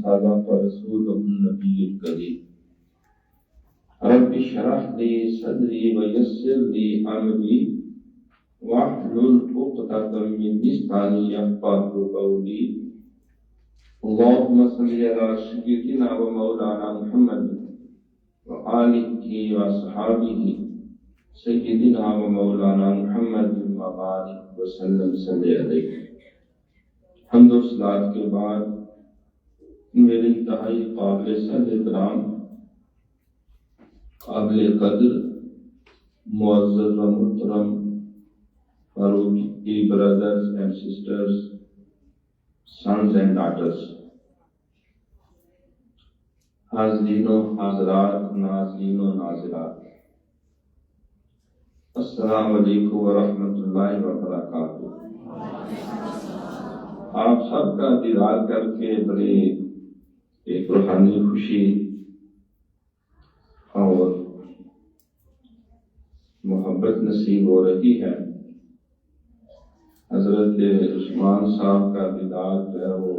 صدق رسوله النبي الكريم رب اشرح لي صدري ويسر لي امري واحلل عقدة من لساني يفقهوا قولي اللهم صل على سيدنا ومولانا محمد وآله وصحابه سيدنا ومولانا محمد وبارك وسلم صلی علیہ۔ حمد و صلات کے بعد میرے انتہائی قابل صد احترام، قابل قدر، معزز و محترم Farooqui brothers and sisters, sons and daughters، حاضرین و حاضرات، ناظرین و ناظرات، السلام علیکم ورحمۃ اللہ وبرکاتہ۔ آپ سب کا دیدار کر کے بڑے ایک روحانی خوشی اور محبت نصیب ہو رہی ہے۔ حضرت عثمان صاحب کا دیدار جو ہے وہ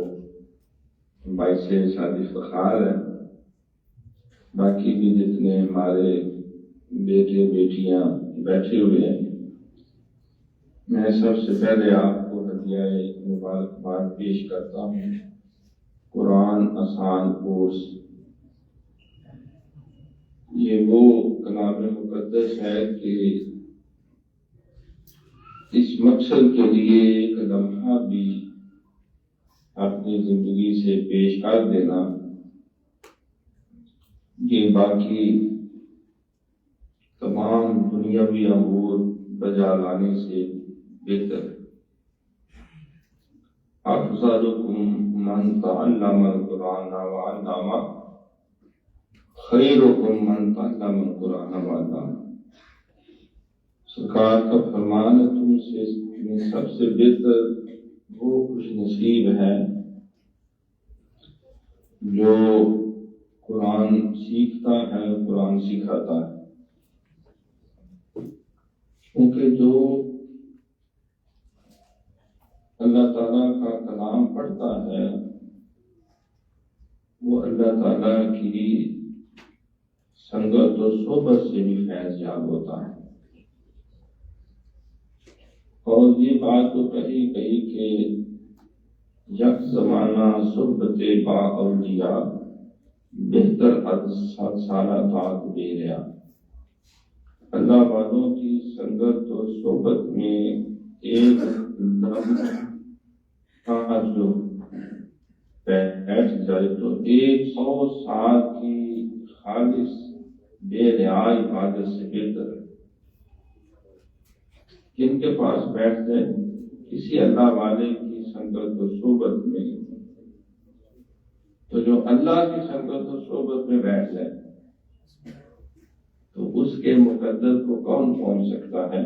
باعث شادی فخار ہے۔ باقی بھی جتنے ہمارے بیٹے بیٹیاں بیٹھے ہوئے ہیں، میں سب سے پہلے آپ کو ہدیہ مبارکباد پیش کرتا ہوں قرآن آسان کورس۔ یہ وہ کلام مقدس ہے کہ اس مقصد کے لیے ایک لمحہ بھی اپنی زندگی سے پیش کر دینا یہ باقی تمام دنیاوی امور بجا لانے سے بہتر ہے۔ افضلکم من تعلم القرآن وعلمہ خیرکم من تعلم القرآن وعلمہ۔ سرکار کا فرمان ہے تم سے سب سے بہتر وہ خوش نصیب ہے جو قرآن سیکھتا ہے، قرآن سکھاتا ہے، کیونکہ جو اللہ تعالیٰ کا کلام پڑھتا ہے وہ اللہ تعالیٰ کی سنگت و صحبت سے بھی فیض یاب ہوتا ہے۔ اور یہ بات تو کہی گئی کہ یک زمانہ صحبت با اولیاء بہتر از 7 سالہ تاک بے ریا۔ اللہ والوں کی سنگت و صحبت میں ایک لمحہ جو بیٹھ جائے تو 100 سال کی خالص بے ریا عبادت سے بہتر ہے۔ جن کے پاس بیٹھ جائے کسی اللہ والے کی سنگت و صحبت میں، تو جو اللہ کی سنگت و صحبت میں بیٹھ جائے تو اس کے مقدر کو کون پہنچ سکتا ہے؟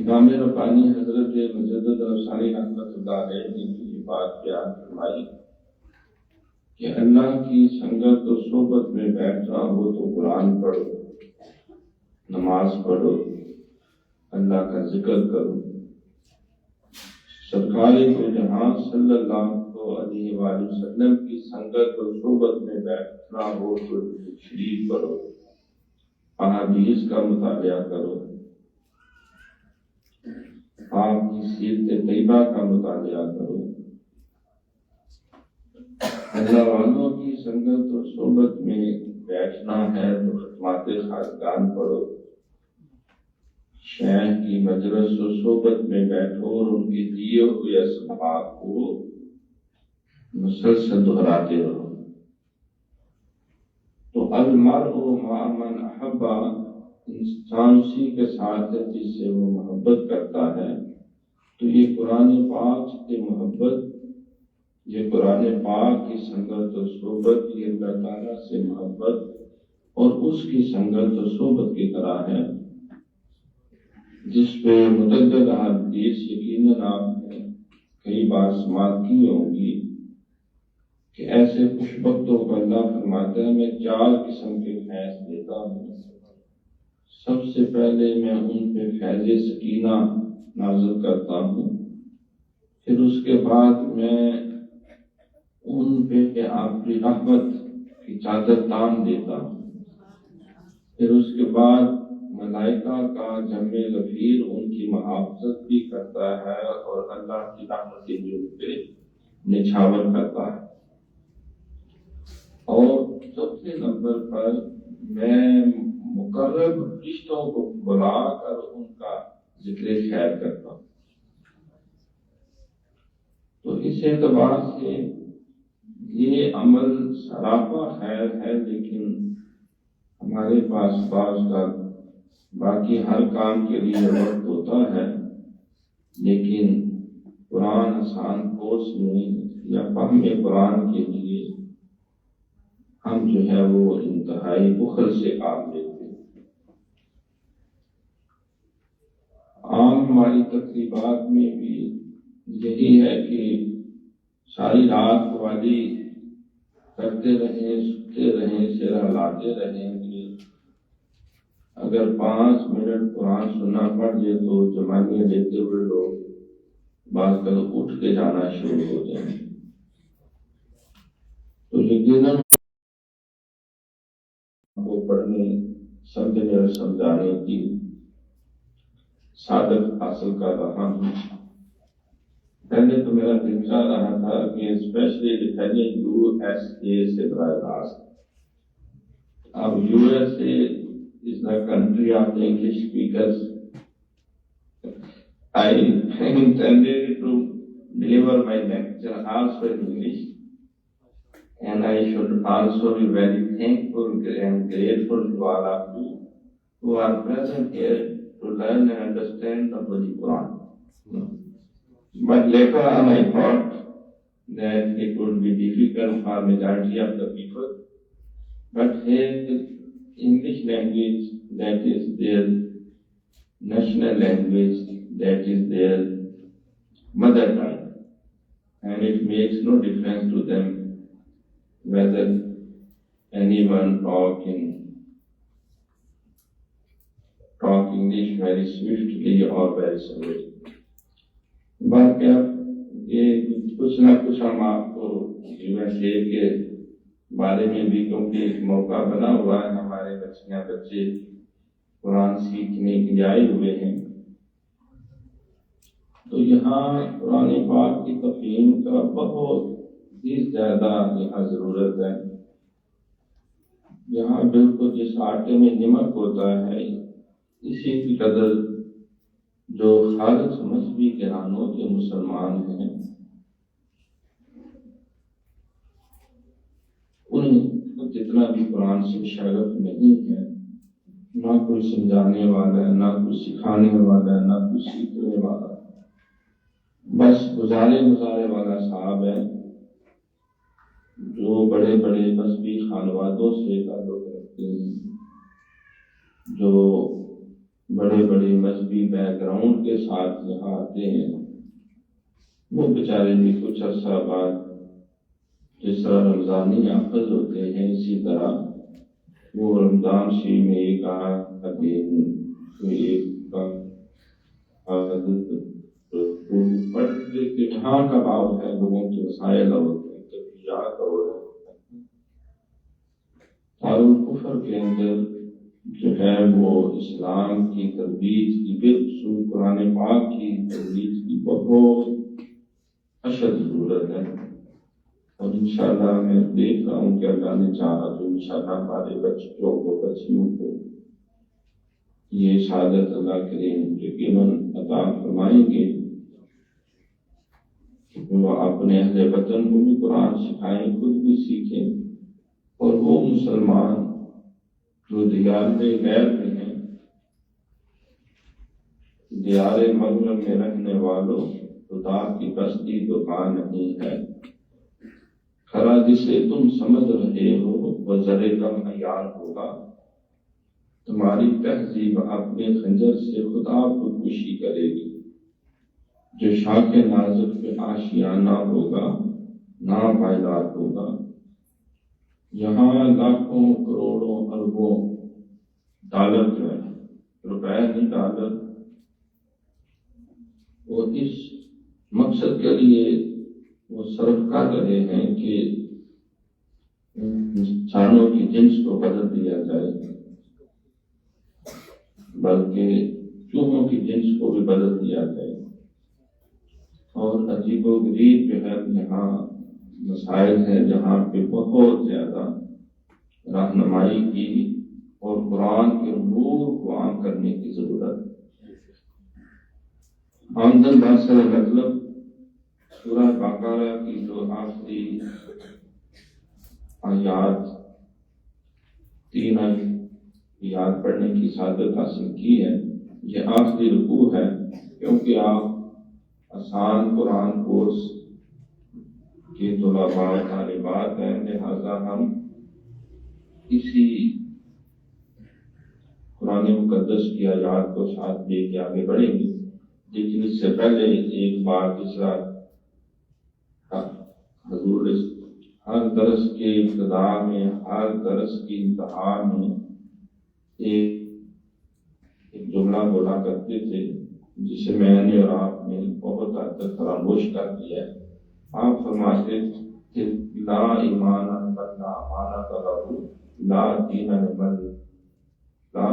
امام ربانی حضرت مجدد افسانی رحمۃ اللہ علیہ نے یہ بات بیان فرمائی کہ اللہ کی سنگت و صحبت میں بیٹھنا ہو تو قرآن پڑھو، نماز پڑھو، اللہ کا ذکر کرو۔ سرکار دو جہاں صلی اللہ علیہ وآلہ وسلم کی سنگت و صحبت میں بیٹھنا ہو تو شریف پڑھو، احادیث کا مطالعہ کرو، آپ کی سیرت طیبہ کا مطالعہ کرو، اللہ والوں کی سنگت و صحبت میں بیٹھنا ہے تو ختمات خاصگان پڑھو، شیخ کی مجلس و صحبت میں بیٹھو اور ان کے دیے ہوئے اسباق کو مسلسل دہراتے رہو۔ تو المرء مع من احب، انسان اسی کے ساتھ ہے جس سے وہ محبت کرتا ہے۔ تو یہ قرآن پاک سے محبت، یہ قرآن پاک کی سنگت و صحبت، یہ اللہ تعالیٰ سے محبت اور اس کی سنگت و صحبت کی طرح ہے، جس پہ متعدد احادیث یقیناً آپ نے کئی بار سماعت کی ہوں گی کہ ایسے خوش بختوں کو اللہ فرماتا ہے میں 4 قسم کے فیض دیتا ہوں۔ سب سے پہلے میں ان پہ فیض سکینہ نازل کرتا ہوں، پھر اس کے بعد میں ان پہ آپ کی رحمت کی چادر تان دیتا ہوں. پھر اس کے بعد ملائکہ کا جمع غفیر ان کی محافظت بھی کرتا ہے اور اللہ کی رحمت بھی ان پہ نچھاور کرتا ہے. اور چوتھے نمبر پر میں مقرب رشتوں کو بلا کر ان کا ذکر خیر کرتا ہوں. تو اس اعتبار سے یہ عمل سراپا خیر ہے، لیکن ہمارے پاس بعض کا باقی ہر کام کے لیے وقت ہوتا ہے، لیکن قرآن آسان کورس میں یا فہم قرآن کے لیے ہم جو ہے وہ انتہائی بخل سے کام لیتے ہیں. عام ہماری تقریبات میں بھی یہی ہے کہ ساری رات والی کرتے رہیں، سنتے رہیں، سر ہلاتے رہیں کہ اگر 5 منٹ قرآن سننا پڑ جائے تو جمانیاں لیتے ہوئے لوگ بعض کل اٹھ کے جانا شروع ہو جائیں. تو یقیناً کو پڑھنے، سمجھنے اور سمجھانے کی سعادت حاصل کر رہا ہوں. پہلے تو میرا دل چاہ رہا تھا کہ اسپیشلی لکھنے USA سے براہ راست. اب USA is the country of the English speakers. I intended to deliver my lecture also in English, and I should also be very thankful and grateful to all of you who are present here to learn and understand the Holy Quran. But later on I thought that it would be difficult for majority of the people, but here English language, that is their national language, that is their mother tongue, and it makes no difference to them whether anyone talk English very swiftly or very slowly. باقی یہ کچھ نہ کچھ ہم آپ کو USA کے بارے میں بھی، کیونکہ ایک موقع بنا ہوا ہے، ہمارے بچے قرآن سیکھنے کے لیے آئے ہوئے ہیں. تو یہاں قرآن پاک کی تفہیم کا بہت ہی زیادہ یہاں ضرورت ہے. یہاں بالکل جس آٹے میں نمک ہوتا ہے اسی کی قدر جو خالص مذہبی گھرانوں کے مسلمان ہیں ان کو جتنا بھی قرآن سے شغف نہیں ہے، نہ کوئی سمجھانے والا ہے، نہ کوئی سکھانے والا ہے، نہ کوئی سیکھنے والا ہے، بس گزارے والا صاحب ہے جو بڑے بڑے مذہبی خانوادوں سے تعلق رکھتے ہیں، جو بڑے بڑے مذہبی بیک گراؤنڈ کے ساتھ یہاں آتے ہیں. وہ بیچارے بھی کچھ عرصہ بعد جس طرح رمضانی حافظ ہوتے ہیں، اسی طرح وہ رمضان شریف میں ایک جہاں کا بھاؤ ہے، لوگوں کے وسائل اور کیفیات اور الکفر کے اندر جو ہے وہ اسلام کی ترویج کی، بالخصوص قرآن پاک کی ترویج کی بہت اشد ضرورت ہے. اور انشاءاللہ میں دیکھ رہا ہوں کہ اللہ نے چاہا تو انشاءاللہ ہمارے بچوں کو، بچیوں کو یہ شہادت اللہ کریم یقیناً عطا فرمائیں گے کہ وہ اپنے اہل وطن کو بھی قرآن سکھائیں، خود بھی سیکھیں، اور وہ مسلمان جو دیار غیر میں ہیں، دیار مغرب میں رہنے والوں، خدا کی بستی دکان نہیں ہے، کھرا جسے تم سمجھ رہے ہو وہ ذرے کم عیار ہوگا. تمہاری تہذیب اپنے خنجر سے خدا خودکشی کرے گی. جو شاخ نازک پہ آشیانہ ہوگا ناپائیدار ہوگا. یہاں لاکھوں کروڑوں اربوں ڈالر جو ہے، روپے نہیں ڈالر، وہ اس مقصد کے لیے وہ صرف کر رہے ہیں کہ انسانوں کی جنس کو بدل دیا جائے، بلکہ چوہوں کی جنس کو بھی بدل دیا جائے۔ اور عجیب و غریب جو ہے یہاں مسائل ہیں جہاں پہ بہت زیادہ رہنمائی کی اور قرآن کے نور کو عام کرنے کی ضرورت ہے۔ آمدن باسر مطلب سورہ بقرہ کی جو آخری آیات 3 آیات پڑھنے کی سعادت حاصل کی ہے، یہ آخری رکوع ہے، کیونکہ آپ آسان قرآن کورس کے طلباء طالبات ہیں، لہذا ہم اسی قرآن مقدس کی آیات کو ساتھ لے کے آگے بڑھیں گے۔ لیکن اس سے پہلے ایک بار جس طرح حضور ہر درس کے ابتدا میں، ہر درس کی انتہا میں ایک جملہ بولا کرتے تھے، جسے میں نے اور آپ نے بہت حد تک فراموش کر دیا ہے۔ آپ فرماتے تھے لا ایمان من لا امانۃ لہ لا دین لمن لا،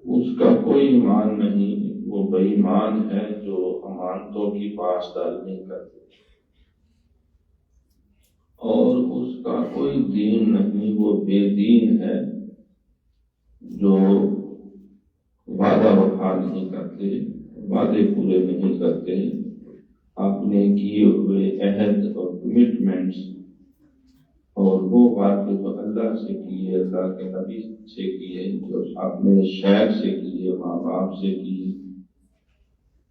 اس کا کوئی ایمان نہیں، وہ بے ایمان ہے جو امانتوں کی پاسداری نہیں کرتے، اور اس کا کوئی دین نہیں، وہ بے دین ہے جو وعدہ وفا نہیں کرتے، وعدے پورے نہیں کرتے، اپنے کیے ہوئے عہد اور کمٹمنٹس اور وہ وعدے جو اللہ سے کیے، اللہ کے نبی سے کیے، جو اپنے شہر سے کیے، ماں باپ سے کیے،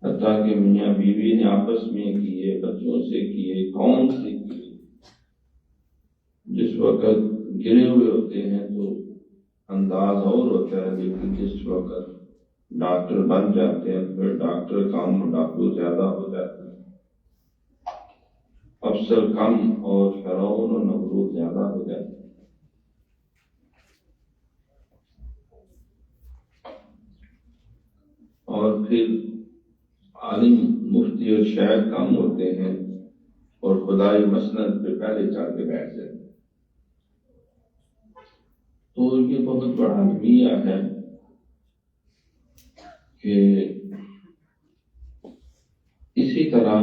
حتیٰ کہ میاں بیوی نے آپس میں کیے، بچوں سے کیے، قوم سے کیے۔ جس وقت گرے ہوئے ہوتے ہیں تو انداز اور ہوتا ہے، لیکن جس وقت ڈاکٹر بن جاتے ہیں پھر ڈاکٹر کم، ڈاکٹر زیادہ ہو جاتے ہیں، افسر کم اور فرعون و نمرود زیادہ ہو جاتے ہیں۔ اور پھر عالم مفتی اور شاعر کم ہوتے ہیں اور خدائی مسند پہ پہلے چڑھ کے بیٹھ جاتے ہیں۔ تو یہ بہت بڑا المیہ ہے کہ اسی طرح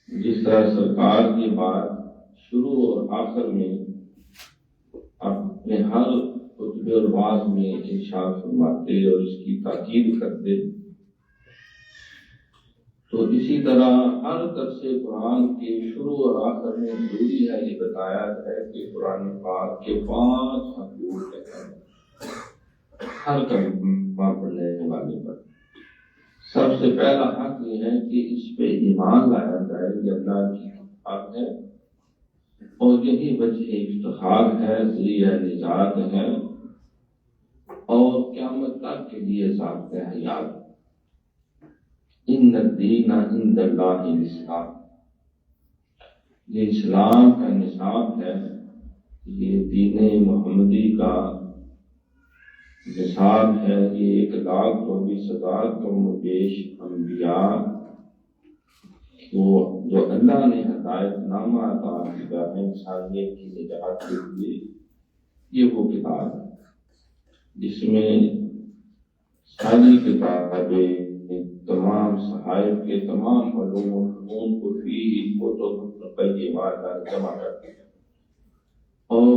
جس طرح سرکار کی بات شروع اور آخر میں اپنے ہر خطبے اور وعظ میں ارشاد فرماتے اور اس کی تاکید کرتے، تو اسی طرح ہر درس قرآن کے شروع اور آخر میں ضروری ہے یہ بتایا ہے کہ قرآن پاک کے 5 حقوق ہیں ہر کلمہ پڑھنے والے پر۔ سب سے پہلا حق یہ ہے کہ اس پہ ایمان لایا جائے، یہ اللہ کی حق ہے اور یہی وجہ افتخار ہے، ذریعہ نجات ہے اور قیامت تک کے لیے ضابطۂ حیات۔ ان الدین عند اللہ الاسلام، یہ اسلام کا نصاب ہے، یہ دین محمدی کا نصاب ہے، یہ 1,24,000 کم و بیش انبیاء جو اللہ نے ہدایت نامہ عطا کیا ہے انسانیت کی نجات کے لیے، یہ وہ کتاب ہے جس میں ساری کتابیں، تمام صحائف کے تمام علوم کو فیہ کتب قیمات جمع کرتے ہیں۔ اور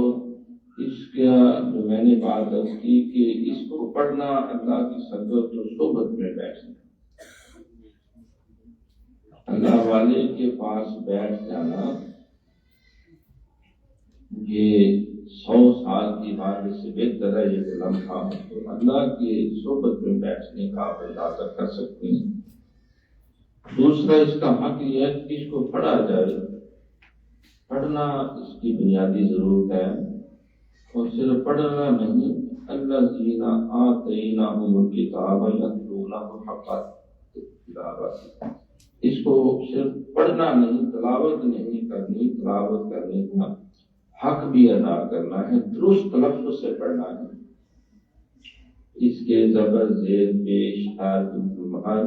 اس کا جو میں نے بات کی کہ اس کو پڑھنا اللہ کی صحبت و صحبت میں بیٹھنا، اللہ والے کے پاس بیٹھ جانا، یہ 100 سال کی عبادت سے بہتر ہے یہ لمحہ تو اللہ کی صحبت میں بیٹھنے کا آپ اندازہ کر سکتے ہیں۔ دوسرا اس کا حق یہ ہے کہ اس کو پڑھا جائے، پڑھنا اس کی بنیادی ضرورت ہے، اور صرف پڑھنا نہیں، الذین آتیناہم الکتاب یتلونہ حق تلاوتہ، اس کو صرف پڑھنا نہیں، تلاوت نہیں کرنی، تلاوت کرنے کا حق بھی ادا کرنا ہے، درست تلفظ سے پڑھنا ہے، اس کے زبر، زیر، پیش، حرف، مہر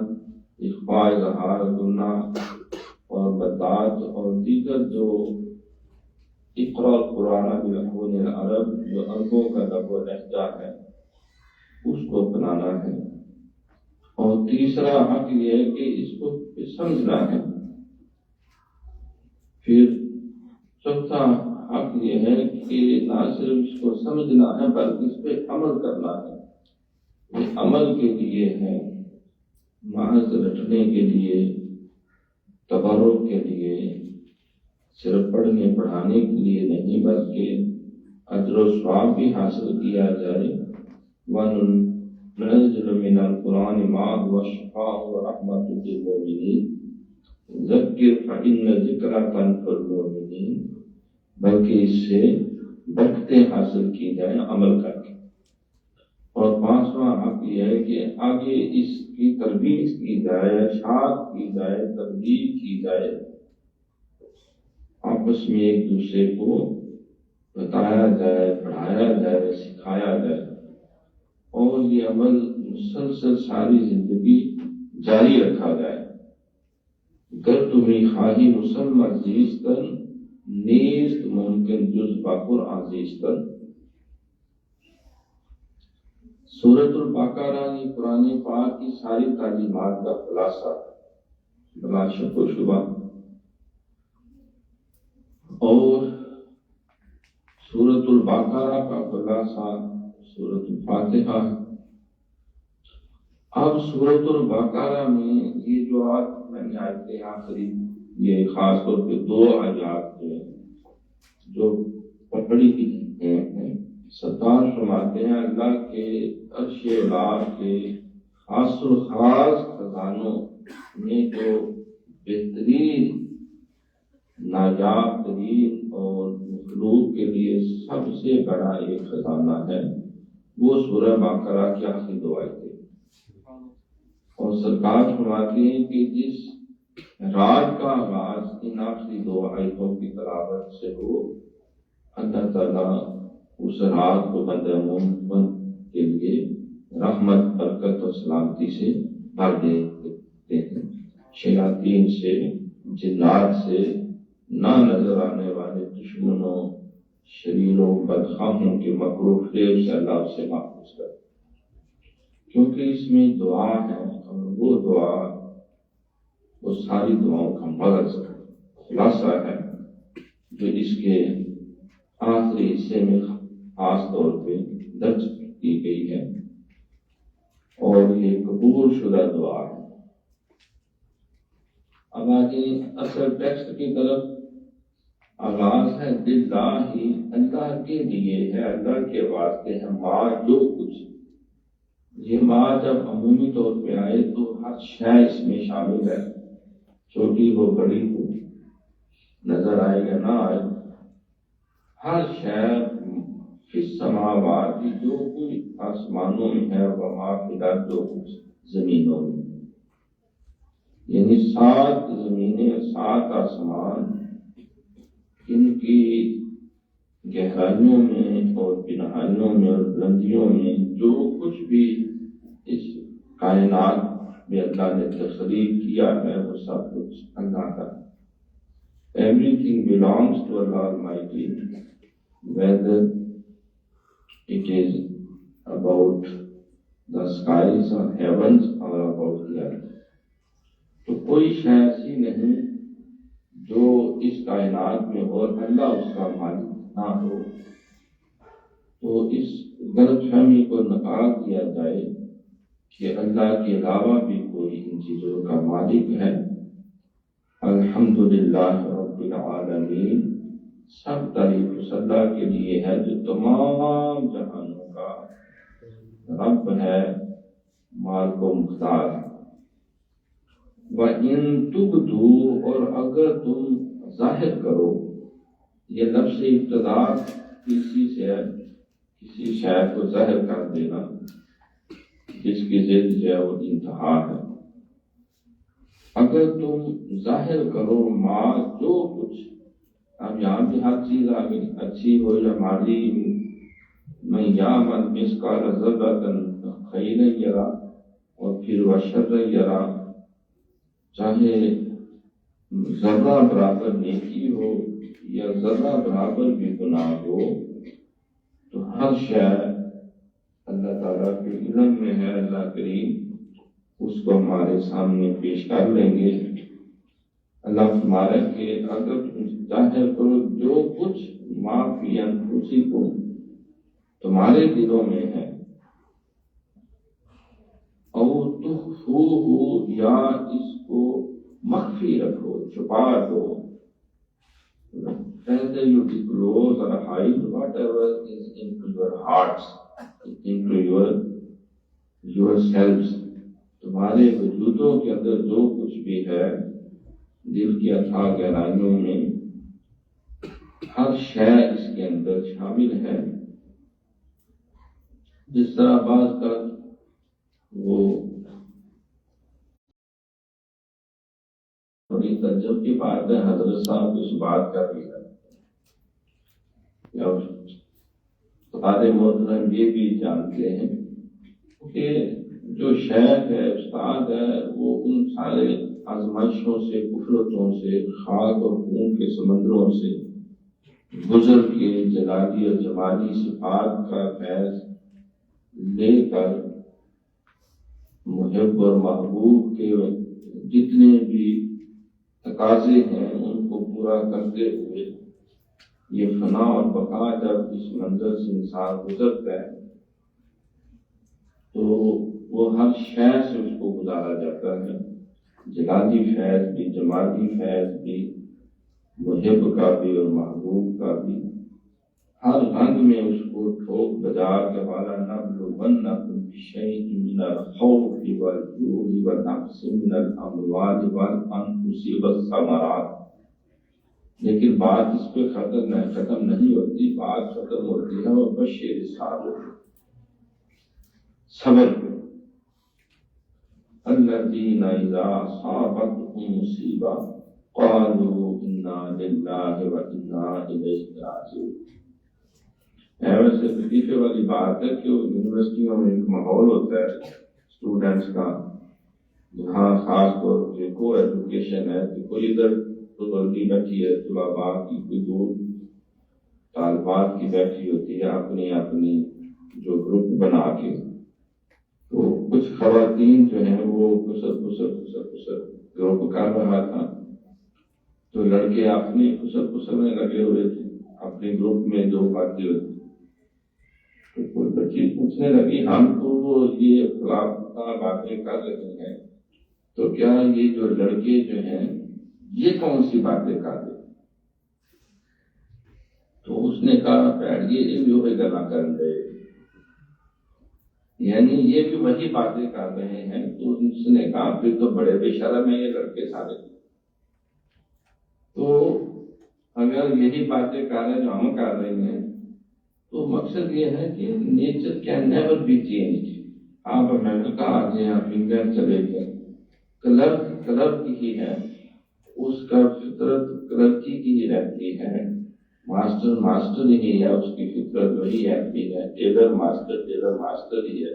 اخفاء اظہار گناہ اور بدعات اور دیگر جو اقرا القرآن بلحون العرب جو عربوں کا لب و لہجہ ہے اس کو اپنانا ہے، اور تیسرا حق یہ ہے کہ اس کو سمجھنا ہے، پھر چوتھا حق یہ ہے کہ نہ صرف اس کو سمجھنا ہے بلکہ اس پہ عمل کرنا ہے۔ یہ عمل کے لیے ہے، محض رٹنے کے لیے، تبرک کے لیے، صرف پڑھنے پڑھانے کے لیے نہیں بلکہ اجر و ثواب بھی حاصل کیا جائے۔ وَنُنَزِّلُ مِنَ الْقُرْآنِ مَا هُوَ شِفَاءٌ وَرَحْمَةٌ لِّلْمُؤْمِنِينَ ذَكِّرْ فَإِنَّ الذِّكْرَىٰ تَنفَعُ الْمُؤْمِنِينَ، بلکہ اس سے برکتیں حاصل کی جائیں عمل کر کے۔ اور پانچواں حق یہ ہے کہ آگے اس کی ترویج کی جائے، اشاعت کی جائے، تبلیغ کی جائے، آپس میں ایک دوسرے کو بتایا جائے، پڑھایا جائے، سکھایا جائے، اور یہ عمل مسلسل ساری زندگی جاری رکھا جائے۔ گر تمہیں خواہی مسلم عزیزتن نیست ممکن جز بقرآن عزیزتن۔ سورۃ البقرہ یہ قرآن پاک کی ساری تعلیمات کا خلاصہ بلا شک و شبہ، اور سورۃ البقرہ کا خلاصہ سورۃ الفاتحہ۔ اب سورۃ البقرہ میں یہ جو میں نے آیتیں آخری یہ خاص طور پہ دو آیات جو پکڑی ہیں، ستار فرماتے ہیں اللہ کے عرش اعلیٰ کے خاص الخاص خزانوں میں جو بہترین نایاب ترین اور مخلوق کے لیے سب سے بڑا ایک خزانہ ہے، وہ سورہ بقرہ کی آخری دو آیتیں۔ اور سرکار فرماتے ہیں کہ جس رات کا آغاز ان آخری دو آیتوں کی تلاوت سے ہو، اللہ تعالیٰ اس رات کو بندہ مومن کے لیے رحمت، برکت اور سلامتی سے بھر دیتے ہیں، شیاطین سے، جنات سے، نہ نظر آنے والے دشمنوں، شریروں، بدخواہوں کے مکر و فریب سے اللہ سے محفوظ کرے، کیونکہ اس میں دعا ہے، اور وہ دعا وہ ساری دعاؤں کا مغز خلاصہ ہے جو اس کے آخری حصے میں خاص طور پہ درج کی گئی ہے، اور یہ قبول شدہ دعا ہے۔ اب آگے اصل ٹیکسٹ کی طرف آغاز ہے، للہ ہی، اللہ کے لیے ہے، اللہ کے واسطے ہے، ما جو کچھ۔ یہ ما جب عمومی طور پہ آئے تو ہر شے اس میں شامل ہے، چھوٹی ہو بڑی ہو، نظر آئے یا نہ آئے، ہر شے فی السماوات جو کچھ آسمانوں میں ہے، وما فی الارض جو کچھ زمینوں میں، یعنی 7 زمینیں، 7 آسمان، ان کی گہرائیوں میں اور پنہانیوں میں اور بلندیوں میں جو کچھ بھی اس کائنات میں اللہ نے تخلیق کیا ہے وہ سب کچھ اللہ کا ہے۔ Everything belongs to Allah Almighty, whether it is about the skies or heavens or about the earth۔ تو کوئی شے ایسی نہیں جو اس کائنات میں ہو اور اللہ اس کا مالک نہ ہو۔ تو اس غلط فہمی کو نکال دیا جائے کہ اللہ کے علاوہ بھی کوئی ان چیزوں کا مالک ہے۔ الحمدللہ رب العالمین، سب تعریف اس اللہ کے لیے ہے جو تمام جہانوں کا رب ہے، مالک و مختار ہے۔ وَإِن تُبْدُوا، اور اگر تم ظاہر کرو، یہ لفظ ابتدا کسی سے ہے، کسی شے کو ظاہر کر دینا جس کی ضد جو ہے وہ انتہا ہے۔ اگر تم ظاہر کرو ما جو کچھ، اب یہاں بھی ہر چیز آگے اچھی ہو یا مالی، میں یعمل مثقال ذرۃ خیرا یرا اور پھر وشر یرا، چاہے ذرہ برابر نیکی ہو یا ذرہ برابر بھی گناہ ہو، تو ہر شے اللہ تعالیٰ کے علم میں ہے، اللہ کریم اس کو ہمارے سامنے پیش کر لیں گے۔ اللہ فرمائے کہ اگر تم ظاہر کرو جو کچھ ما فی انفسکم تمہارے دلوں میں ہے، او تخفوہ یا اس کو مخفی رکھو، چھپا دو، either you disclose or hide whatever is into your hearts, into yourselves، تمہارے وجودوں کے اندر جو کچھ بھی ہے دل کی اتھاہ گہرائیوں میں، ہر شے اس کے اندر شامل ہے۔ جس طرح بعض کا وہ بڑی تعجب کی بات ہے، حضرت صاحب اس بات کا بھی ہے، سارے محترم یہ بھی جانتے ہیں کہ جو شیخ ہے، استاد ہے، وہ ان سارے آزمائشوں سے، کفرتوں سے، خاک اور خون کے سمندروں سے گزر کے جلالی اور جمالی صفات کا فیض لے کر محب اور محبوب کے جتنے بھی تقاضے ہیں ان کو پورا کرتے ہوئے یہ فنا اور بقا جب اس منظر سے انسان گزرتا ہے تو وہ ہر شے سے اس کو گزارا جاتا ہے، جلالی فیض بھی، جمالی فیض بھی، محب کا بھی اور محبوب کا بھی، ہر رنگ میں اس کو ٹھوک بجا کے والا نبلونکم بشیء من الخوف والجوع ونقص من الاموال والانفس والثمرات۔ لیکن بات اس پہ ختم نہیں ہوتی، بات ختم ہوتی ہے وبشر الصابرین، صبر پہ، الذین اذا اصابتهم مصیبہ قالوا انا للہ وانا الیہ راجعون۔ ویسے لطیفے والی بات ہے کہ یونیورسٹیوں میں ایک ماحول ہوتا ہے اسٹوڈنٹس کا، جہاں خاص طور پہ کو ایجوکیشن ہے کہ کوئی ادھر طلبی بیٹھی ہے، طلباء کی کوئی دور طالبات کی بیٹھی ہوتی ہے اپنی اپنی جو گروپ بنا کے، تو کچھ خواتین جو ہیں وہ کسر گروپ کر رہا تھا، تو لڑکے اپنے کسر میں لگے ہوئے تھے اپنے گروپ میں جو باتیں ہوتی، تو کوئی بچی پوچھنے لگی ہم تو یہ فلاں باتیں کر رہے ہیں، تو کیا یہ جو لڑکے جو ہیں یہ کون سی باتیں کر رہے ہیں؟ تو اس نے کہا پیڑ یہ جو ہے گلا کر رہے، یعنی یہ بھی وہی باتیں کر رہے ہیں۔ تو اس نے کہا پھر تو بڑے بے شرم ہیں یہ لڑکے سارے، تو اگر یہی باتیں کر رہے ہیں جو ہم کر رہے ہیں تو مقصد یہ ہے کہ nature can never be change. آپ امریکہ آ جائیں، آپ انگلینڈ چلے گئے، کلر کی ہی ہے، اس کا فطرت کلرکی کی ہی رہتی ہے، ماسٹر ہی ہے، اس کی فطرت وہی رہتی ہے، ٹیلر ماسٹر ہی ہے،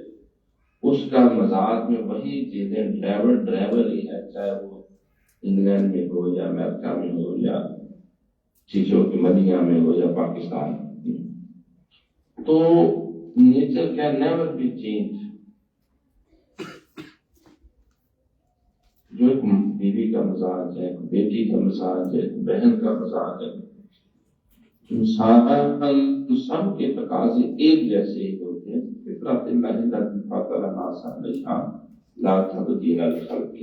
اس کا مزاج میں وہی چیزیں، ڈرائیور ہی ہے، چاہے وہ انگلینڈ میں ہو یا امریکہ میں ہو یا چیزوں کی مدینہ میں ہو یا پاکستان میں۔ تو nature can never be change. جو ایک بیوی کا مزاج ہے، بیٹی کا مزاج ہے، بہن کا مزاج ہے، سب کے تقاضے ایک جیسے ہی ہوتے ہیں، فطرت اللہ التی فطر الناس علیہا لا تبدیل لخلق۔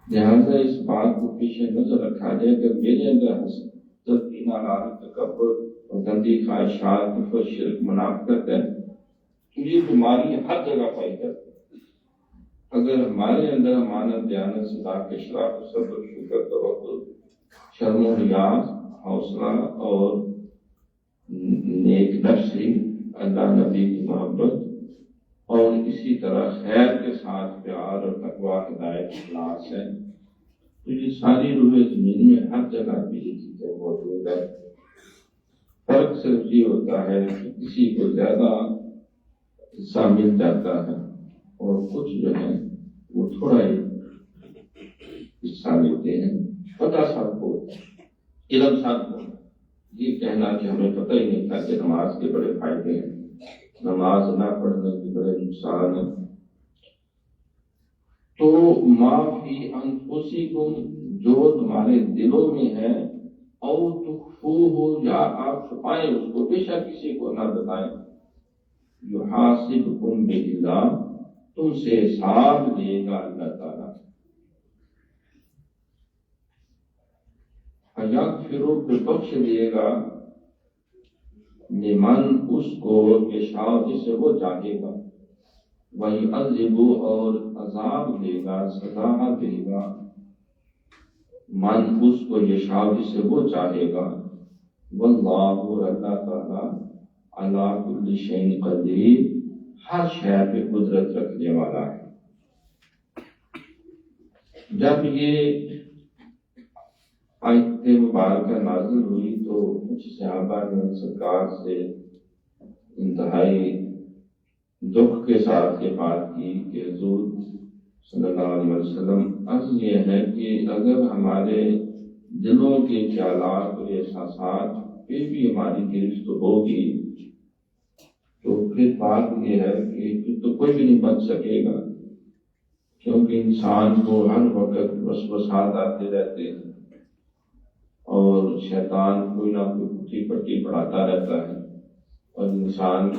لہٰذا اس بات کو پیش نظر رکھا جائے کہ میرے اندر حسد، کینہ، لعنت، تکبر اور گندی خواہشات، کفر، شرک، منافقت ہے، تو یہ بیماری ہر جگہ پائی جاتی ہے۔ اگر ہمارے اندر امانت، دیانت، صداقت، اشراف، صبر، شکر، توکل، شرم و ریاض، حوصلہ اور نیک نفسی، اللہ نبی کی محبت اور اسی طرح خیر کے ساتھ پیار اور تقویٰ، ہدایت، اخلاص ہے، تو یہ ساری روح زمین میں ہر جگہ بھی یہ چیزیں موجود ہے۔ فرق صرف یہ ہوتا ہے کہ کسی کو زیادہ حصہ مل جاتا ہے اور کچھ جو ہے وہ تھوڑا ہی حصہ لیتے ہیں، پتہ سب کو، علم سب کو، یہ کہنا کہ ہمیں پتہ ہی نہیں تھا کہ نماز کے بڑے فائدے ہیں، نماز نہ پڑھنے کے بڑے نقصان ہیں۔ تو ما فی انفسکم، جو تمہارے دلوں میں ہے، او تخفوہ، یا آپ چھپائیں اس کو، بے شک کسی کو نہ بتائیں، یحاسبکم بہ اللہ، تم سے حساب لے گا اللہ تعالیٰ، فیغفر، پھر بخش دے گا، لمن، اس کو، یشاء، جسے وہ چاہے گا، وَيُعَذِّبُ، اور عذاب دے گا، سزا دے گا، من، اس کو، یشاء، جسے وہ چاہے گا، واللہ، اللہ تعالیٰ، علی کل شیء قدیر، ہر شے پہ قدرت رکھنے والا ہے۔ جب یہ آیت مبارکہ نازل ہوئی تو کچھ صحابہ نے سرکار سے انتہائی دکھ کے ساتھ یہ بات کی کہ حضور صلی اللہ علیہ وسلم، عرض یہ ہے کہ اگر ہمارے دلوں کے خیالات اور احساسات پہ بھی ہماری گرفت ہوگی تو پھر بات یہ ہے کہ پھر تو کوئی بھی نہیں بچ سکے گا، کیونکہ انسان کو ہر وقت وسوسات آتے رہتے ہیں اور شیطان کوئی نہ کوئی پٹھی پٹی پڑھاتا رہتا ہے، اور انسان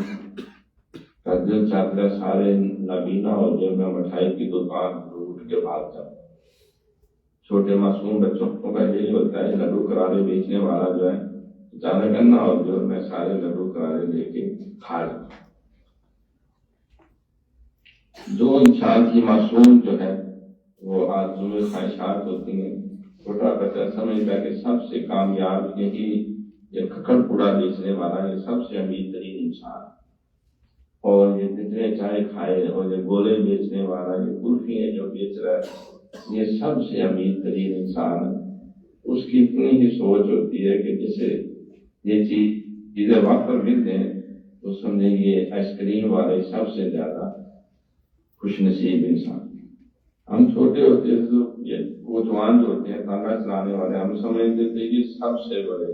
کا دل چاہتا ہے سارے نابینا ہو جائے، میں مٹھائی کی دکان اٹھ کے بھاگ جاؤں۔ چھوٹے معصوم بچوں کا یہی ہوتا ہے، لڈو کرارے بیچنے والا جو ہے اچانک کرنا ہو جو میں سارے لڈو کرارے لے کے کھا لوں۔ جو انسان کی معصوم جو ہے وہ آرزوئے خواہشات ہوتی ہیں، چھوٹا بچہ سمجھتا ہے کہ سب سے کامیاب یہی یہ کھکڑ پوڑا بیچنے والا یہ سب سے امیر ترین انسان، اور یہ جتنے چائے کھائے، اور یہ گولے بیچنے والا، یہ کلفیاں جو بیچ رہا ہے، یہ سب سے امیر ترین انسان ہے۔ اس کی اتنی ہی سوچ ہوتی ہے کہ جسے یہ چیزیں وقت پر مل جائیں تو سمجھیں یہ آئس کریم والے سب سے زیادہ خوش نصیب انسان۔ ہم چھوٹے ہوتے ہیں تو یہ کوچوان جو ہوتے ہیں تانگا چلانے والے، ہم سمجھتے تھے یہ سب سے بڑے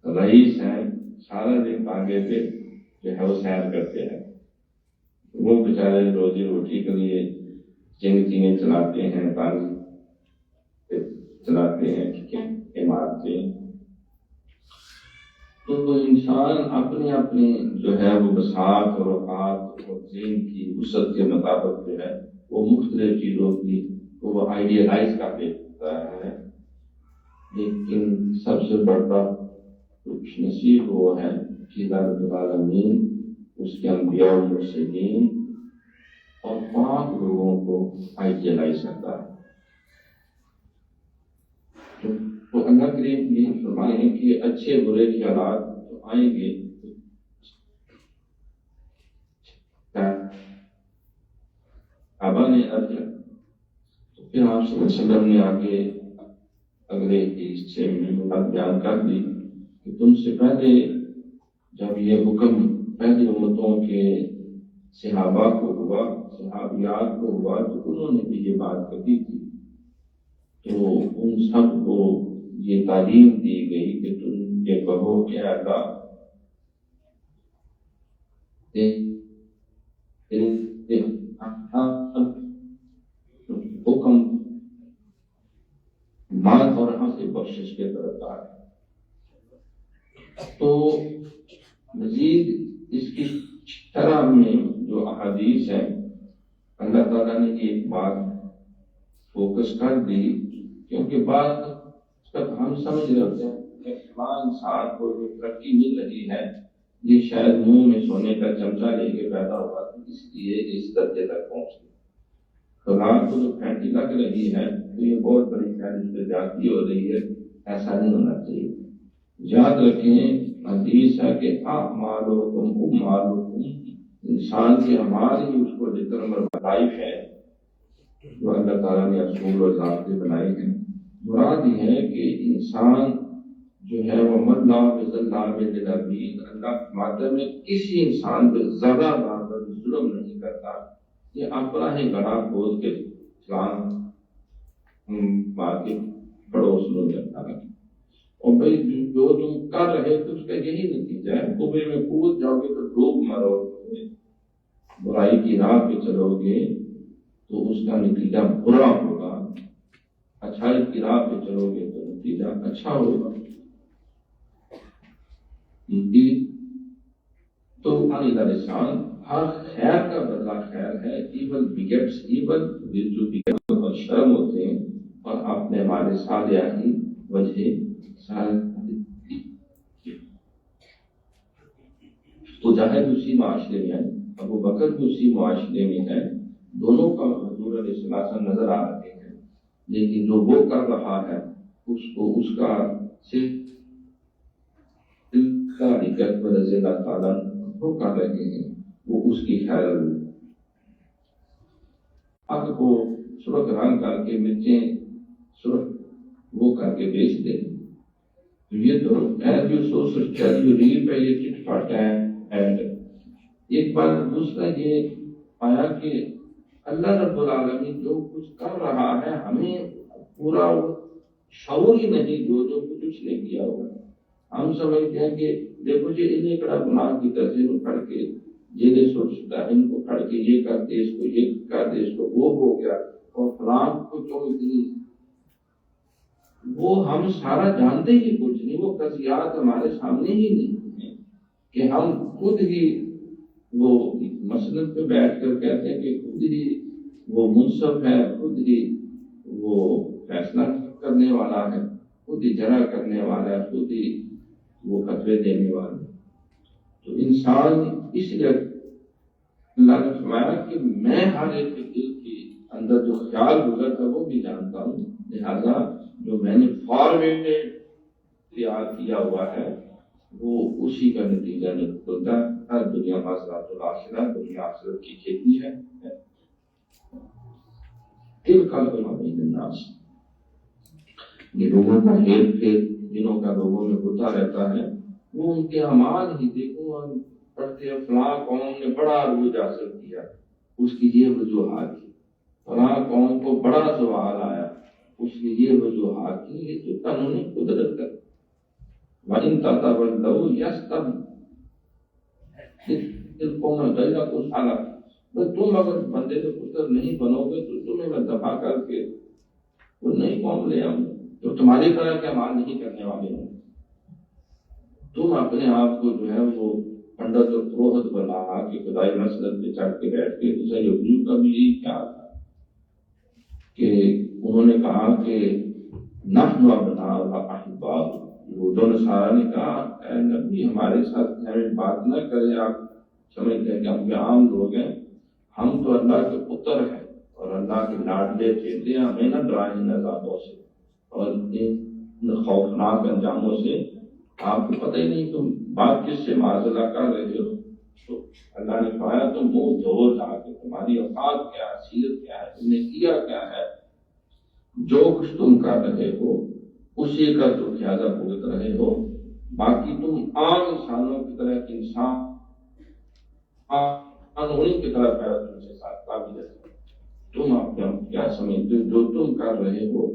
رئیس ہیں، سارا دن تانگے پہ جو ہے وہ سیر کرتے ہیں، وہ بیچارے روزی روٹی کے لیے چنگیں چلاتے ہیں، تانگے چلاتے ہیں، مارتے۔ تو انسان اپنے اپنے جو ہے وہ بساط اور اوقات اور ذہن کی وسعت کے مطابق جو ہے وہ مختلف چیزوں کی وہ آئیڈیلائز کر دیتا ہے، لیکن سب سے بڑا خوش نصیب وہ ہے کہ رب العالمین اس کے انبیاء و مرسلین اور پاک لوگوں کو آئیڈیلائز کرتا ہے۔ تو اللہ کریم یہ فرمائیں کہ اچھے برے خیالات تو آئیں گے، صحابہ نے عرض تو پھر آپ صلی اللہ علیہ وسلم نے آگے اگلے حصے میں بات بیان کر دی کہ تم سے پہلے جب یہ حکم پہلی امتوں کے صحابہ کو ہوا، صحابیات کو ہوا، تو انہوں نے بھی یہ بات کہی تھی، تو ان سب کو یہ تعلیم دی گئی کہ تم یہ کہو کہ اللہ حکم مال اور ہاں سے بخشش کے طرفدار ہے۔ تو مزید اس کی شرح میں جو احادیث ہیں اللہ تعالیٰ نے ایک بات فوکس کر دی، کیونکہ بات ہم سمجھ رہے ہوتے ہیں کہ فلاں انسان کو جو ترقی مل رہی ہے یہ شاید منہ میں سونے کا چمچہ لے کے پیدا ہوا تو اس لیے اس درجے تک پہنچ گیا، فلاں کو جو پھینٹی لگ رہی ہے تو یہ بہت بڑی پھینٹی پہ زیادتی ہو رہی ہے، ایسا نہیں ہونا چاہیے۔ یاد رکھیں حدیث ہے کہ اعمالکم انسان کے اعمال ہی اس کو ڈٹرمن لائف ہے جو اللہ تعالیٰ نے اصول اور ضابطے بنائے ہیں۔ مراد یہ ہے کہ انسان جو ہے وہ اللہ مادہ میں کسی انسان پہ ذرا برابر ظلم نہیں کرتا، یہ اپنا ہی گناہ کھود کے اسلام وہاں کے پڑوس میں جاتا ہے اور بھائی جو تم کر رہے تھے اس کا یہی نتیجہ ہے، کنویں میں کود جاؤ گے تو ڈوب مرو گے، برائی کی راہ پہ چلو گے تو اس کا نتیجہ برا ہوگا، اچھائی کی راہ پہ چلو گے تو نتیجہ اچھا ہوگا۔ تو انسان ہر خیر کا بدلہ خیر ہے، ایون بگیٹس ایون، جو بگیٹ اور شرم ہوتے ہیں اور اپنے ہمارے صالحی وجہ تو جاہد اسی معاشرے میں ہے، ابو بکر بھی اسی معاشرے میں ہے، دونوں کا حضور علیہ السلام نظر آ رہے ہیں، لیکن جو وہ کر رہا ہے اس کو اس کا رضی اللہ تعالیٰ وہ کر رہے ہیں، وہ اس کی خیر آگ کو سرخ رنگ کر کے مرچیں سرخ وہ کر کے بیچ دیں، یہ تو as you sow such you reap ہے، یہ چٹ پٹ ہے۔ ایک بار دوسرا یہ آیا کہ اللہ رب العالمین جو کچھ کر رہا ہے ہمیں پورا شعور ہی نہیں، جو کچھ اس نے کیا ہوا ہم سمجھتے ہیں کہ دیکھو جی انہیں کڑا گناہ کی ترجیح میں پڑھ کے جنہیں سوچتا ہے ان کو پڑھ کے یہ کر دے، اس کو یہ کر دے، اس کو وہ ہو گیا اور فلان کو جو اتنی، وہ ہم سارا جانتے ہی کچھ نہیں، وہ قضیات ہمارے سامنے ہی نہیں ہیں کہ ہم خود ہی وہ مسند پہ بیٹھ کر کہتے ہیں کہ خود ہی وہ منصف ہے، خود ہی وہ فیصلہ کرنے والا ہے، خود ہی جرا کرنے والا ہے، خود ہی وہ فتوے دینے والا ہے۔ تو انسان اس لیے اللہ نے فرمایا کہ میں ہر ایک دل کے اندر جو خیال گزرتا وہ بھی جانتا ہوں، لہذا جو میں نے فارورڈ تیار کیا ہوا ہے وہ اسی کا نتیجہ نکلتا ہے۔ دنیا معاشرات الآخرہ، دنیا آخرت کی کھیتی ہے۔ دل کا الناس، یہ لوگوں کا ہیر پھیر جنہوں کا لوگوں میں ہوتا رہتا ہے، وہ ان کے اعمال ہی دیکھو، پڑھتے ہیں فلاں قوم نے بڑا عروج حاصل کیا، اس کی یہ وجوہات تھی، فلاں قوم کو بڑا زوال آیا، اس کی یہ وجوہات تھی، یہ تو قانونی قدرت ہے۔ وَإِن تَتَوَلَّوْا يَسْتَبْدِلْ قَوْمًا غَيْرَكُمْ ثُمَّ تم اگر بندے کے پتر نہیں بنو گے تو تمہیں میں دفاع کر کے وہ نئی قوم لے آؤں تو تمہاری طرح کے اعمال نہیں کرنے والے ہوں۔ تم اپنے آپ کو جو ہے وہ پنڈت اور پروہت بنا کہ خدائی مسجد پہ چڑھ کے بیٹھ کے دوسرے یہودیوں کا بھی یہی خیال تھا کہ انہوں نے کہا کہ نحن ابناء الاحباء، یہود و نصارہ نے کہا اے نبی ہمارے ساتھ ہمیں بات نہ کریں، آپ سمجھتے ہیں کہ ہم عام لوگ ہیں، ہم تو اللہ کے پتر ہیں اور اللہ کے لاڈلے چیتے ہیں، ہمیں نہ ڈرائیں ان عذابوں سے اور ان خوفناک انجاموں سے۔ آپ کو پتہ ہی نہیں تم بات کس سے معاذلہ کر رہے ہو۔ تو اللہ نے فرمایا تم منہ دھو جا کے تمہاری اوقات کیا ہے، سیرت کیا ہے، تم نے کیا کیا ہے، جو کچھ تم کر رہے ہو اسی کا تم خیاضہ بھگت رہے ہو، باقی تم عام انسانوں کی طرح انسان قانونی کی طرح پیدا تم سے ساتھ قابل ہے، تم اپنے کیا سمجھتے ہو جو تم کر رہے ہو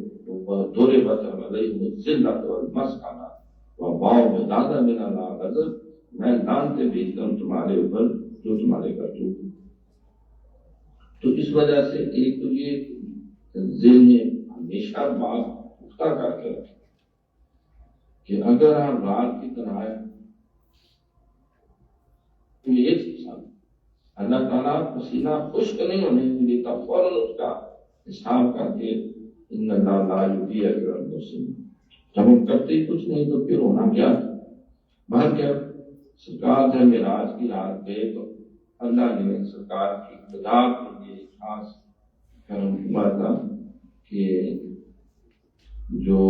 ضربت علیہم الذلۃ والمسکنہ وباؤ بغضب من اللہ غضب، میں لعنتیں بھیجتا ہوں تمہارے اوپر جو تمہارے کرتوت۔ تو اس وجہ سے ایک تو یہ ذہن میں ہمیشہ بات پختہ کر کے رکھیں کہ اگر آپ رات کی طرح ایک انسان اللہ تعالیٰ پسینہ خشک نہیں ہونے دیتا، فوراً اس کا حساب کر کے ان اللہ لا یضیع اجر المحسنین، جب ہم کرتے ہی کچھ نہیں تو پھر ہونا کیا ہے؟ بہر کیا سرکار ہے معراج کی رات پہ تو اللہ نے سرکار کی خدا کے لیے خاص کرم ہوا تھا کہ جو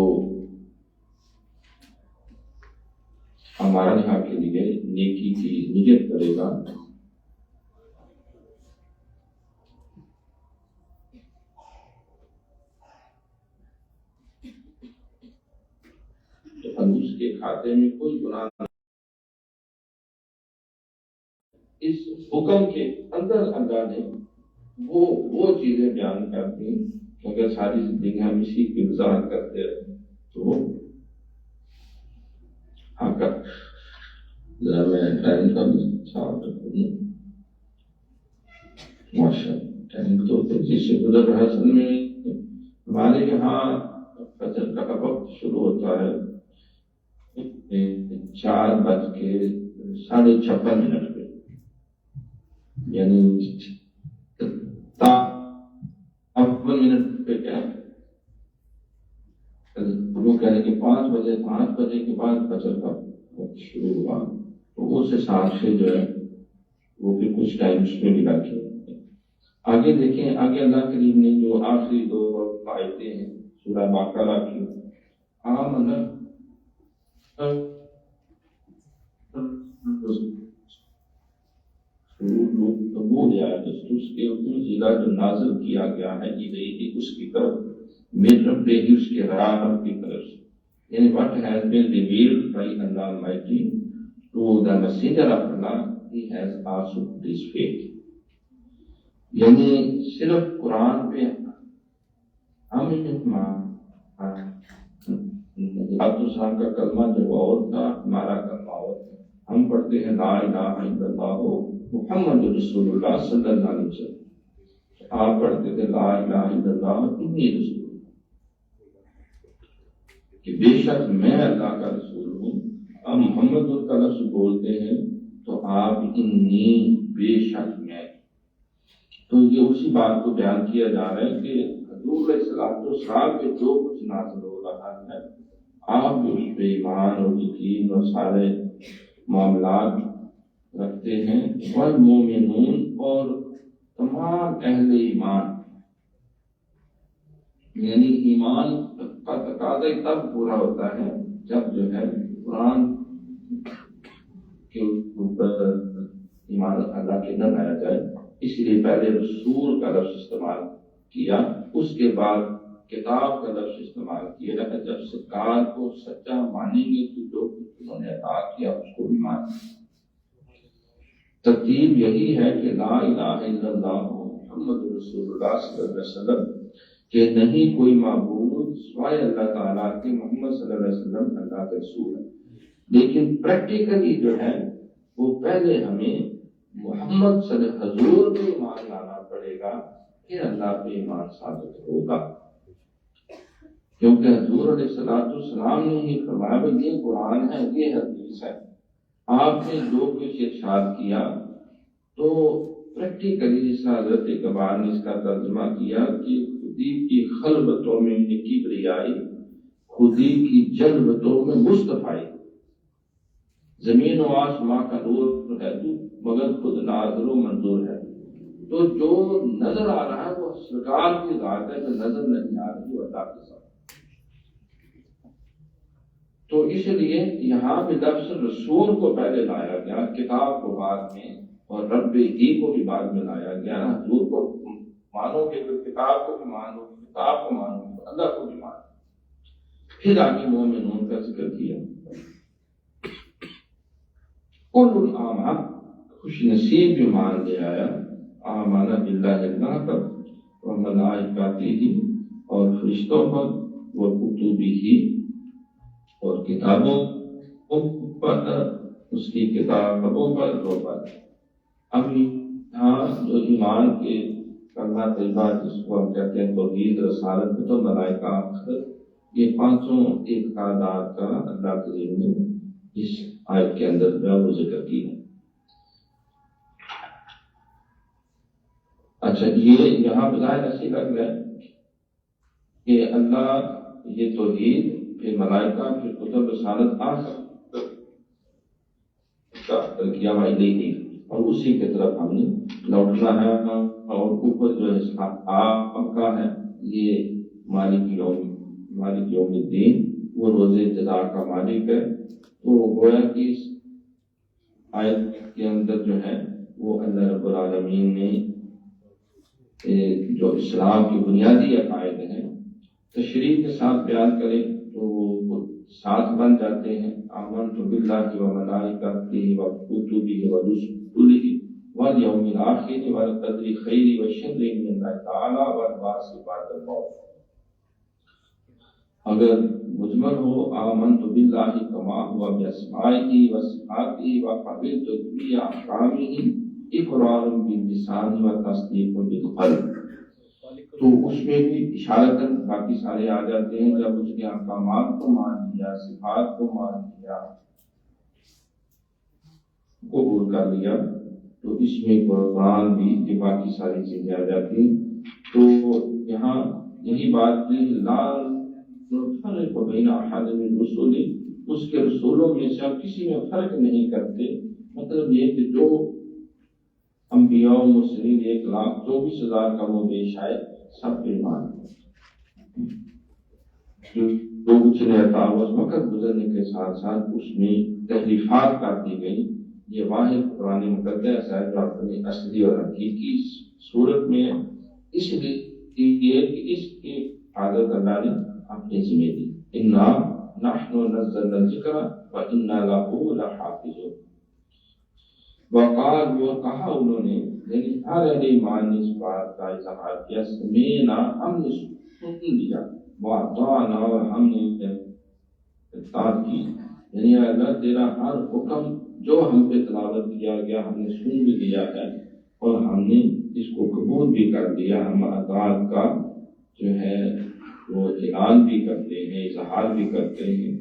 ہمارے یہاں کے لیے نیکی کی نیت کرے گا تو اس کے کھاتے میں کوئی گناہ نہیں۔ اس حکم کے اندر اللہ نے وہ چیزیں بیان کر دی اگر ساری زندگی ہم اسی کی وضاحت کرتے رہے تو ذرا میں ٹائم کا بھی ساتھ رکھوں. ماشاء ٹائم تو تیزی سے گزر رہا. اصل میں ہمارے یہاں فجر کا وقت شروع ہوتا ہے 4:56 پہ، یعنی 53 منٹ پہ. کیا وہ کہہ رہے کہ 5 بجے کے بعد فجر کا وقت شروع ہوا، تو اس حساب سے جو ہے وہ پھر کچھ ٹائم اس میں ملا کے آگے دیکھیں. آگے اللہ کریم نے جو آخری 2 آیتیں ہیں سورہ بقرہ کی، جو نازل کیا گیا ہے اس کی طرف من ربہ ہی، اس کے رب کی طرف سے، یعنی what has been revealed by Allah Almighty to the messenger of Allah, he has also put his faith. یعنی صرف قرآن پہ ہم صاحب کا کلمہ جو اور تھا، ہمارا کلمہ اور تھا. ہم پڑھتے ہیں لا الہ الا اللہ محمد رسول اللہ صلی اللہ علیہ وسلم. آپ پڑھتے تھے لا الہ الا اللہ انی رسول، کہ بے شک میں اللہ کا رسول ہوں. اب محمد کا لفظ بولتے ہیں تو آپ انی بے شک میں، تو یہ اسی بات کو بیان کیا جا رہا ہے کہ حضور علیہ السلام پہ جو کچھ نازل ہو رہا ہے آپ بھی اس پہ ایمان اور یقین اور سارے معاملات رکھتے ہیں. والمومنون، اور تمام اہل ایمان، یعنی ایمان کا تقاضا تب پورا ہوتا ہے جب جو ہے قرآن کے اوپر ایمان اللہ کے نہ لایا جائے. اس لیے پہلے رسول کا لفظ استعمال کیا، اس کے بعد کتاب کا لفظ استعمال کیا. جب سرکار کو سچا مانیں گے تو جو کچھ انہوں نے عطا کیا اس کو بھی مان. ترتیب یہی ہے کہ لا الہ الا اللہ محمد رسول اللہ صلی اللہ علیہ وسلم، کہ نہیں کوئی معبود سوائے اللہ تعالیٰ کے، محمد صلی اللہ علیہ وسلم اللہ کے رسول ہے. لیکن پریکٹیکلی جو ہے وہ پہلے ہمیں محمد صلی اللہ علیہ حضور پہ ایمان لانا پڑے گا، پھر اللہ پہ ایمان ثابت ہوگا. کیونکہ حضور علیہ السلام نے ہی فرمایا یہ قرآن ہے، یہ حدیث ہے. آپ نے جو کچھ ارشاد کیا تو پریکٹیکلی جس حضرت اقبال نے اس کا ترجمہ کیا کہ خودی کی خلوتوں میں کبریائی، خودی کی جلوتوں میں مصطفیٰ. زمین و آسمان کا نور ہے تو مگر خود ناظر و منظور ہے. تو جو نظر آ رہا ہے وہ سرکار کی ذات ہے، جو نظر نہیں آ رہی وہ اللہ کے ساتھ. تو اس لیے یہاں بھی لفظ رسول کو پہلے لایا گیا، کتاب کو بعد میں، اور رب ہی کو بھی بعد میں لایا گیا. حضور کو مانو گے تو کتاب کو بھی مانو، کتاب کو مانو تو اللہ کو بھی مانو. پھر آگے مومنون کا ذکر کیا. کل آمن، خوش نصیب بھی مان لے آیا، آمن باللہ اللہ پر و ملائکتہ، اور فرشتوں پر، و کتبہ، اور کتابوں پر، اس کی کتابوں پر. اب یہاں جو ایمان کے کلمہ طیبہ جس کو ہم کہتے ہیں توحید، رسالت، کتب، ملائکہ، آخرت، یہ پانچوں اعتقادات کا اللہ کریم نے اس آیت کے اندر وہ ذکر کی ہے. اچھا، یہ یہاں بظاہر ایسی لگ رہا ہے کہ اللہ یہ توحید، پھر ملائکہ، پھر کتب، رسالت، آخرت کا ترکیہ والی، اور اسی کی طرف ہم نے لوٹنا ہے. اور اوپر جو ہے آپ کا ہے یہ مالک یوم الدین، وہ روز جزا کا مالک ہے. تو گویا کہ اس آیت کے اندر جو ہے وہ اللہ رب العالمین نے جو اسلام کی بنیادی عقائد ہیں تشریح کے ساتھ بیان کرے تو وہ ساتھ بن جاتے ہیں. آمنت باللہ و ملائکتہ و کتبہ و رسلہ، والیوم الآخر والقدر خیر وشر من اللہ تعالی والبعث بعد الموت. اگر مجمل ہو آمنت باللہ کما ہوا باسمائہ وصفاتہ وقبلت باحکامہ اقرار باللسان وتصدیق بالقلب، تو اس میں بھی اشارتاً باقی سارے آ جاتے ہیں. جب اس کے احکامات کو مان لیا، صفات کو مان لیا، قبول کر لیا، تو اس میں قرآن بھی یہ باقی ساری چیزیں آ جاتی ہیں. تو یہاں یہی بات کی لا نفرق بین احد من رسول، اس کے رسولوں میں سے ہم کسی میں فرق نہیں کرتے. مطلب یہ کہ جو انبیاء و مرسلین 1,24,000 کم و بیش آئے، سب پہ ایمان جو کچھ رہتا اس وقت گزرنے کے ساتھ ساتھ اس میں تحریفات کر دی گئی. یہ واحد قرآن مقدس ہے جو اپنی اصلی اور حقیقی صورت میں ہے، اس لیے کہ اس کی حفاظت اللہ نے اپنی ذمہ دی. انا نحن نزلنا الذکر وانا له لحافظون. وقال، وہ کہا انہوں نے، یعنی ہر ایمان نے اس بات کا اظہار کیا، سمینا، ہم نے سن لیا، واطعنا، اور ہم نے اطاعت کی. یعنی اللہ تیرا ہر حکم جو ہم پہ تلاوت کیا گیا ہم نے سن بھی لیا ہے اور ہم نے اس کو قبول بھی کر دیا. ہم اطاعت کا جو ہے وہ اعلان بھی کرتے ہیں، اظہار بھی کرتے ہیں.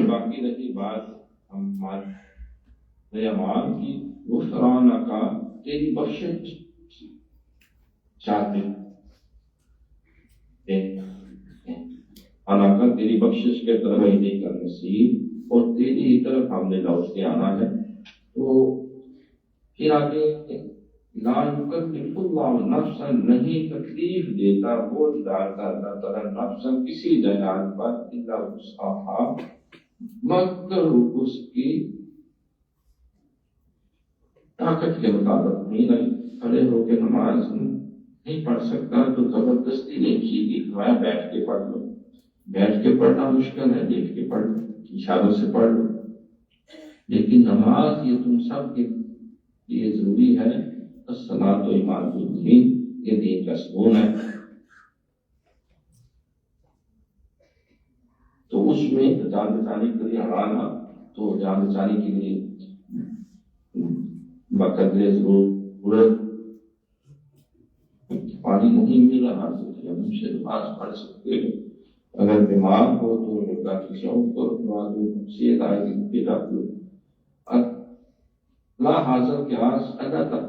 باقی رہی بات ہمارے اعمال کی، غفران کا، تیری بخشش چاہتے ہیں، کا تیری بخشش کے طرف نہیں کر نصیب، اور تیری ہی طرف ہم نے لوٹ کے آنا ہے. تو پھر آگے لا یکلف اللہ نفسا، نہیں تکلیف دیتا، بوجھ ڈالتا اللہ تعالیٰ نفسا کسی جان پر، الا وسعہا، مگر اس کی طاقت کے مطابق. نہیں کھڑے ہو کے نماز نہیں پڑھ سکتا تو زبردستی نہیں کی کہ بیٹھ کے پڑھ لو. بیٹھ کے پڑھنا مشکل ہے، لیٹ کے پڑھ لو، اشاروں سے پڑھ لو. لیکن نماز یہ تم سب کے لیے ضروری ہے. الصلاۃ عماد الدین، یہ دین کا ستون ہے. تو اس میں جان بچانے کے لیے ہرانا، تو جان بچانے کے لیے بقدر ضرورت پانی نہیں مل رہا تو ہم سے نماز پڑھ سکتے ہیں. اگر بیمار ہو تو لوگا کی شوق کو رکھوا دو، صحت آئے گی پھر رکھ لو. اللہ حاضر کے آس ادا تک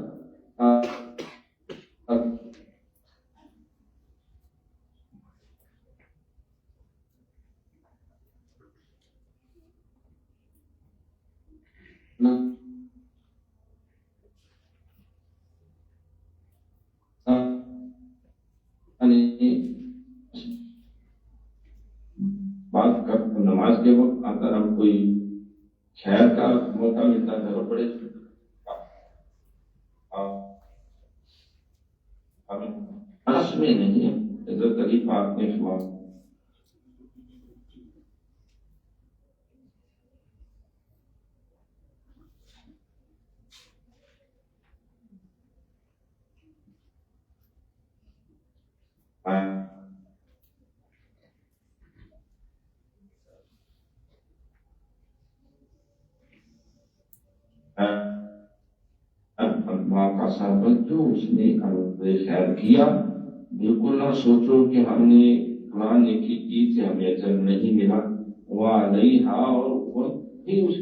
نماز کے وقت اگر ہم کوئی خیر کا موقع ملتا ہے تو بڑے میں نہیں ہے. حضرت علی پاک نے فرمایا جو اس نے خیر کیا، بالکل نہ سوچو کہ ہم نے قرآن نیکی کی تھی ہمیں اجر نہیں ملا. وعلیہا، اور وہ بھی اس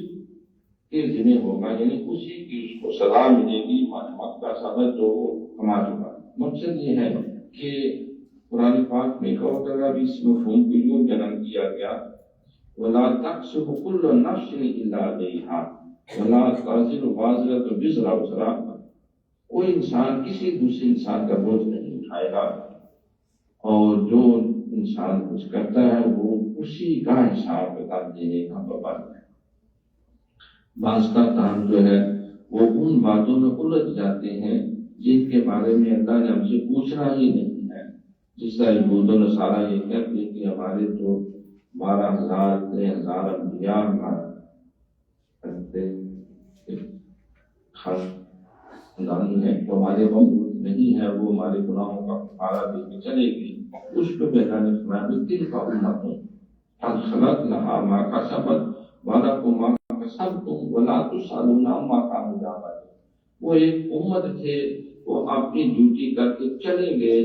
کے ذمہ ہوگا، یعنی اسی کی اس کو سزا ملے گی محمد کا سزا جو وہ کما چکا. مقصد یہ ہے کہ قرآن پاک میں ایک اور جگہ بھی اس مفہوم کو یوں بیان کیا گیا، وَلَا تَقْسِبُ كُلُّ نَفْسٍ إِلَّا عَلَيْهَا وَلَا تَزِرُ وَازِرَةٌ وِزْرَ أُخْرَىٰ. کوئی انسان کسی دوسرے انسان کا بوجھ نہیں اٹھائے گا، اور جو انسان کچھ کرتا ہے وہ اسی کا حساب کتاب دینے کا پابند ہے. بعض کا کام جو ہے وہ ان باتوں میں الجھ جاتے ہیں جن کے بارے میں اللہ نے ہم سے پوچھنا ہی نہیں ہے. جس طرح یہود و نصارہ یہ کہتے ہیں کہ ہمارے تو 12,000 13,000 انبیاء ہمارے خاندانی ہے، وہ ہمارے موجود نہیں ہے، وہ ہمارے گناہوں کا کفارہ دے کے چلے گی، اس پہ اللہ نے فرمایا دل کا امت ہوں خلق نہا ماں کا سبق والا کو ماں کا سب تم ولا تسالون عما كانوا يعملون، وہ ایک امت تھے، وہ اپنی ڈیوٹی کر کے چلیں گے،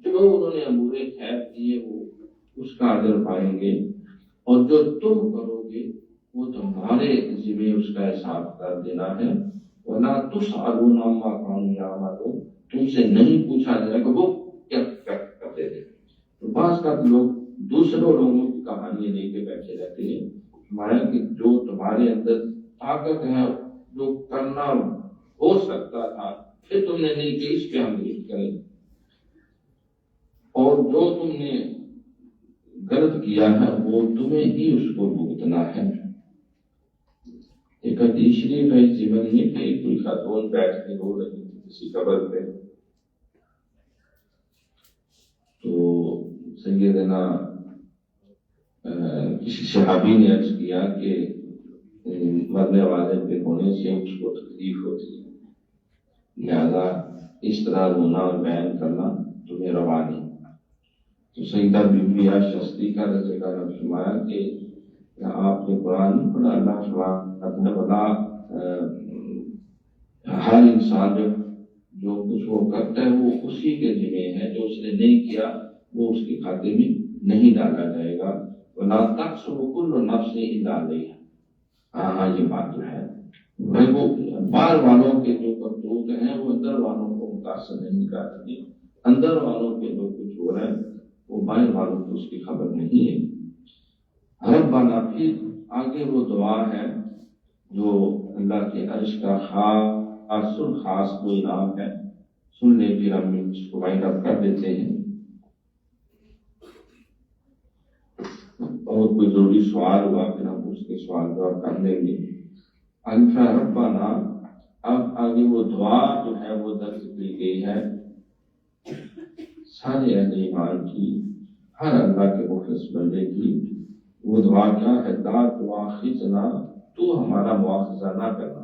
جو انہوں نے امور خیر کیے وہ اس کا اجر پائیں گے، اور جو تم کرو گے وہ تمہارے ذمہ اس کا حساب کر دینا ہے، وَلَا تُسْأَلُونَ عَمَّا كَانُوا يَعْمَلُونَ، تم سے نہیں پوچھا جائے گا کہ وہ کیا کرتے تھے۔ تو بعض کا لوگ دوسروں لوگوں کی کہانی لے کے بیٹھے رہتے ہیں، ہمارا کہ جو تمہارے اندر طاقت ہے جو کرنا ہو سکتا تھا پھر تم نے نہیں کہ اس پہ ہم نہیں کریں، اور جو تم نے غلط کیا ہے وہ تمہیں ہی اس کو بھگتنا ہے۔ ایک حدیث شریف ہے جیون میں کہ کوئی خاتون بیٹھ کے رو رہی تھی کسی قبر پہ، تو سیدنا کسی صحابی نے عرض کیا کہ مرنے والے پہ ہونے سے اس کو تکلیف ہوتی ہے، لہذا اس طرح رونا اور بیان کرنا تمہیں روا نہیں۔ تو سیدہ بی بی عائشہ صدیقہ رضی اللہ عنہا نے فرمایا کہ آپ نے قرآن نہیں پڑھا، اللہ فرماتا ہے بلا ہر انسان جو کچھ وہ کرتا ہے وہ اسی کے ذمہ ہے، جو اس نے نہیں کیا وہ اس کے کھاتے میں نہیں ڈالا جائے گا، وَلَا تَحْسَبُ كُلُّ نَفْسٍ إِلَّا عَلَيْهَا۔ ہاں یہ بات جو ہے بھائی وہ باہر والوں کے جو کرتوت ہیں وہ اندر والوں کو متاثر نہیں کرتے، اندر والوں کے جو کچھ ہو رہا ہے وہ باہر والوں کو اس کی خبر نہیں ہے۔ ربنا، پھر آگے وہ دعا ہے جو اللہ کے عرش کا خاص کوئی نام ہے، سن لے پھر ہم اس کو وائنڈ اپ کر دیتے ہیں، اور کوئی ضروری سوال ہوا پھر ہم اس کے سوال جواب کر لیں گے۔ انفا ربنا، اب آگے وہ دعا جو ہے وہ درج کی گئی ہے سارے اہل ایمان کی، ہر اللہ کے مخلص بندے کی۔ وہ دعا کیا ہے؟ لا تؤاخذنا، تو ہمارا مواخذہ نہ کرنا،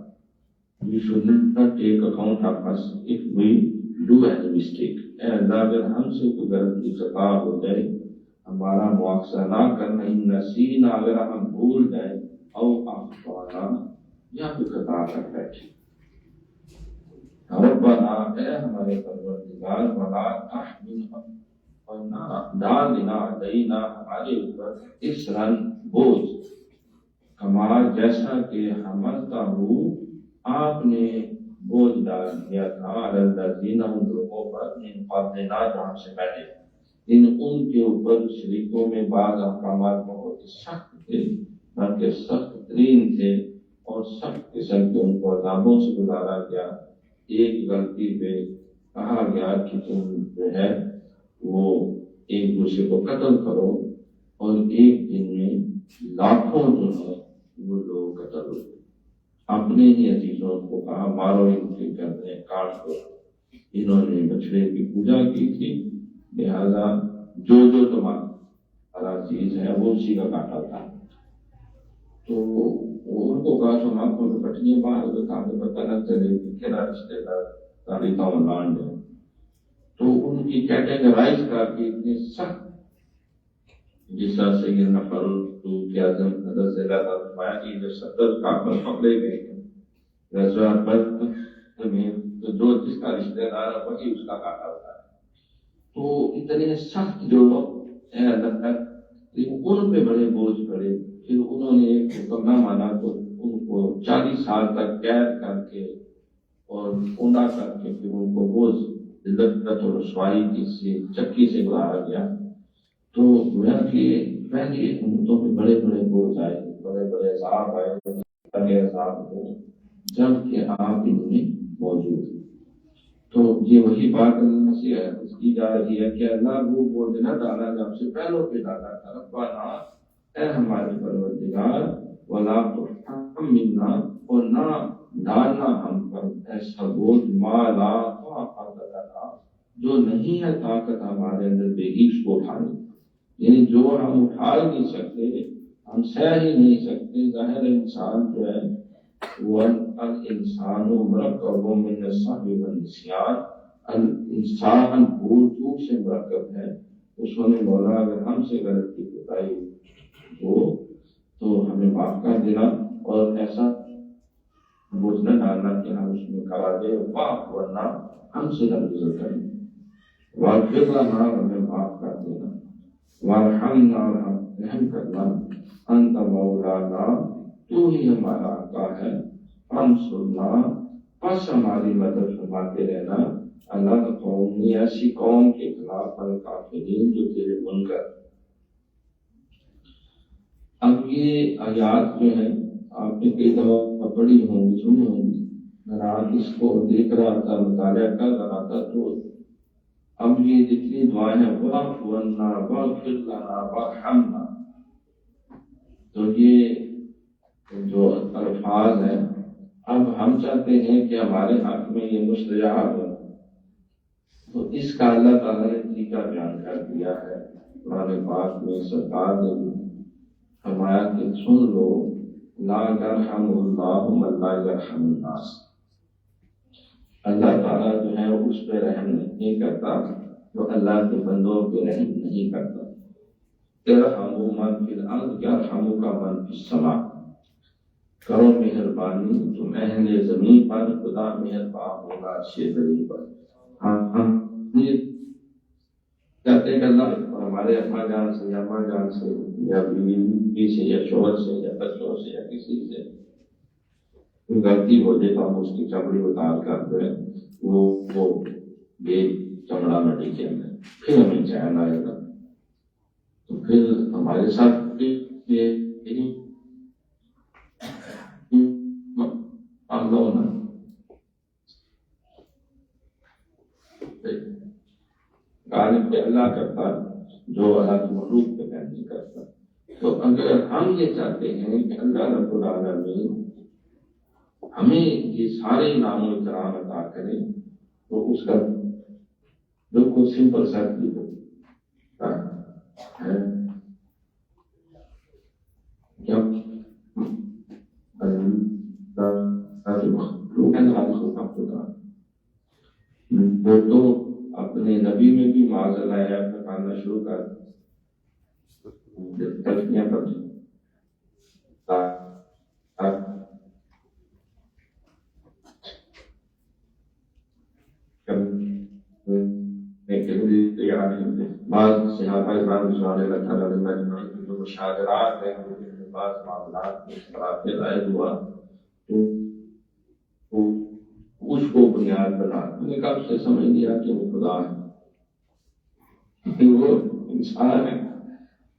you should not take account of us if we do any mistake۔ اے اللہ اگر ہم سے کوئی غلطی خطا ہو جائے ہمارا مواخذہ نہ کرنا، ان نسینا، اگر ہم بھول جائیں، او اخطانا، یا کوئی خطا کر بیٹھے۔ ربنا، اے ہمارے پروردگار، ولا تحمل، اور نہ ڈال دینا علینا، ہمارے اوپر، اسرن، بوجھ، کما، جیسا کہ حملتا ہو، آپ نے بوجھ ڈال دیا تھا، علی الذین، ان لوگوں پر، من قبلنا، جو ہم سے پہلے، ان کے اوپر شریکوں میں بعض احکامات بہت سخت تھے، بلکہ سخت ترین تھے، اور سخت قسم کے ان کو عذابوں سے گزارا گیا۔ ایک غلطی پہ کہا گیا کہ تم جو ہے وہ ایک دوسرے کو قتل کرو، اور ایک دن میں لاکھوں جو ہے وہ لوگ قتل ہوتے، اپنے ہی عزیزوں کو کہا مارو، ان کے گردنیں کاٹ دو۔ انہوں نے بچڑے کی پوجا کی تھی، لہذا جو تمہارا چیز ہے وہ اسی کا کاٹا تھا، تو ان کو کہا تم آنکھوں میں پٹیاں باندھ دو تاکہ پتہ نہ چلے کہ کہنا رشتے دار تاریخوں لانڈ ہے۔ تو ان کی کیٹیگرائز کر کے اتنے سخت، جس طرح سیدنا فاروق اعظم حضرت سے اللہ تعالیٰ فرمایا کہ جو 70 کافر پکڑے گئے ہیں غزوہ بدر میں، تو جو جس کا رشتہ دار ہے وہی اس کا کاٹا ہوتا ہے۔ تو اتنے سخت جو ان پہ بڑے بوجھ پڑے، پھر انہوں نے ایک حکم نہ مانا تو ان کو 40 سال تک قید کر کے اور اونڈا کر کے پھر ان کو بوجھ ذلت و رسوائی کی چکی سے گزارا گیا۔ تو گویا کہ پہلے امتوں میں بڑے بڑے بوجھ آئے، بڑے بڑے عذاب آئے، بڑے عذاب ہوئے جب کہ آپ ان میں موجود ہیں۔ تو یہ وہی بات نصیحت کی جا رہی ہے کہ اللہ وہ بوجھ نہ ڈالا جب سے پہلوں پہ ڈالا تھا۔ ربنا، اے ہمارے پروردگار، ولا تحملنا، اور نہ ڈالنا ہم پر ایسا بوجھ، ما لا طاقت لنا، جو نہیں ہے طاقت ہمارے اندر بے ہی اس کو اٹھانے، یعنی جو ہم اٹھا ہی نہیں سکتے، ہم سہ ہی نہیں سکتے۔ ظاہر انسان جو ہے والانسان مرکب من السہو والنسیان، انسان بھول چوک سے مرکب ہے. اس نے مولا اگر ہم سے غلطی بتائی ہو تو ہمیں معاف کر دینا اور ایسا بوجھ نہ ڈالنا کہ ہم اس میں کرا دے واہ، ورنہ ہم سے درگزر کریں. واغفر لنا، ہمیں معاف کر دینا. وارحمنا، ہم رحم کرنا. انت مولانا، تو ہی ہمارا آقا ہے. انصرنا، پس ہماری مدد فرماتے رہنا. اللہ قوم، ایسی قوم کے خلاف الکافرین، جو تیرے منکر. اب یہ آیات جو ہیں آپ نے کئی دفعہ پڑھی ہوں گی، سنی ہوں گی. میں رات اس کو دیکھ رہا تھا، مطالعہ کر رہا تھا، تو اب یہ جتنی دعائیں ہیں واعف عنا واغفر لنا وارحمنا، تو یہ جو الفاظ ہیں اب ہم چاہتے ہیں کہ ہمارے حق میں یہ مستجاب ہو، تو اس کا اللہ تعالیٰ نے طریقہ بیان کر دیا ہے قرآن پاک میں. سرکار نے فرمایا کہ سن لو، لا یرحم اللہ من لا یرحم الناس. اللہ تعالیٰ جو ہے اس پہ رحم نہیں کرتا جو اللہ کے بندوں پہ رحم نہیں کرتا. ارحموا من فی الارض یرحمک من فی السماء. کرو مہربانی تم اہل زمین پر، خدا مہربان ہوگا اچھے زمین پر. ہم یہ کہتے ہیں کہ اللہ ہمارے ابا جان سے یا اماں جان سے یا بیوی سے یا شوہر سے یا بچوں سے یا کسی سے غلطی ہو جائے تو ہم اس کی چمڑی اتار کر جو ہے وہ بے چمڑا مٹی کے اندر پھر ہمیں چین آئے گا. تو پھر ہمارے ساتھ غالب پہ اللہ کرتا جو اللہ کی مخلوق پہ نہیں کرتا. تو اگر ہم یہ چاہتے ہیں کہ اللہ رب العالمین ہمیں یہ سارے انعام و اکرام عطا کرے، تو اس کا بالکل سمپل سا ہے وہ تو اپنے نبی میں بھی معاذ اللہ عیب نکالنا شروع کر تلفیاں کر بعض صحابہ کرام رضوان اللہ تعالیٰ علیہم جو مشاورات ہیں بعض معاملات میں اس طرح سے ظاہر ہوا تو اس کو بنیاد بنا میں نے کب سے سمجھ لیا کہ وہ خدا ہے، وہ انسان ہے.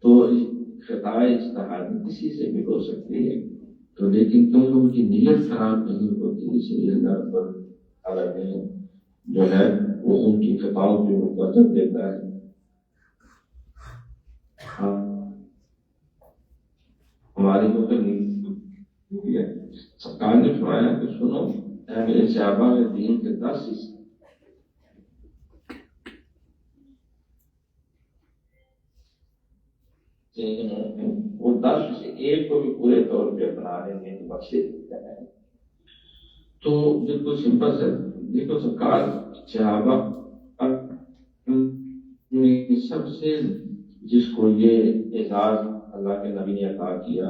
تو خطا اجتہادی کسی سے بھی ہو سکتی ہے، تو لیکن کیونکہ ان کی نیت خراب نہیں ہوتی، اس لیے اللہ رب العالمین جو ہے وہ ان کی خطاؤں پہ متوجہ دیتا ہے. ہماری سرکار نے فرمایا کہ سنو اے میرے صحابہ میں دین کے 10 حصے وہ 10 سے ایک کو بھی پورے طور پہ اپنا لیں گے تو بخشے دیتا ہے. تو بالکل سمپل سے دیکھو سرکار صحابہ سب سے جس کو یہ اعزاز اللہ کے نبی نے عطا کیا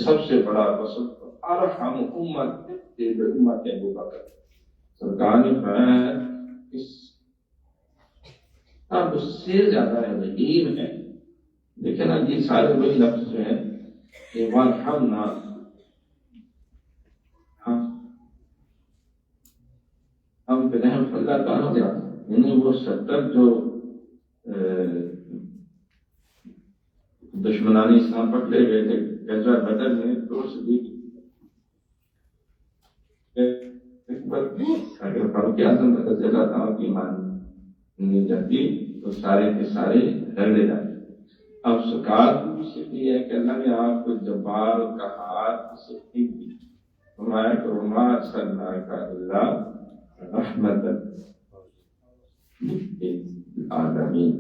سب سے بڑا رسول ارحم امت امت ابو بکر. سرکار نے فرمایا سب سے زیادہ رحیم ہے. دیکھیں نا یہ سارے وہی لفظ جو ہیں کہ وارحمنا، ہم پہ رحم اللہ تعالیٰ یعنی وہ 70 جو دشمنان اسلام پکڑے گئے تھے غزوہ بدر میں، تو صدیق اگر فاروق اعظم رضی اللہ تعالیٰ کی مان جاتی تو سارے کے سارے لڑے جاتے. اب سرکار کی صرف یہ ہے کہ اللہ نے آپ کو جبار قہار سے دی، فرمایا کہ وما ارسلناک الا رحمۃ للعالمین.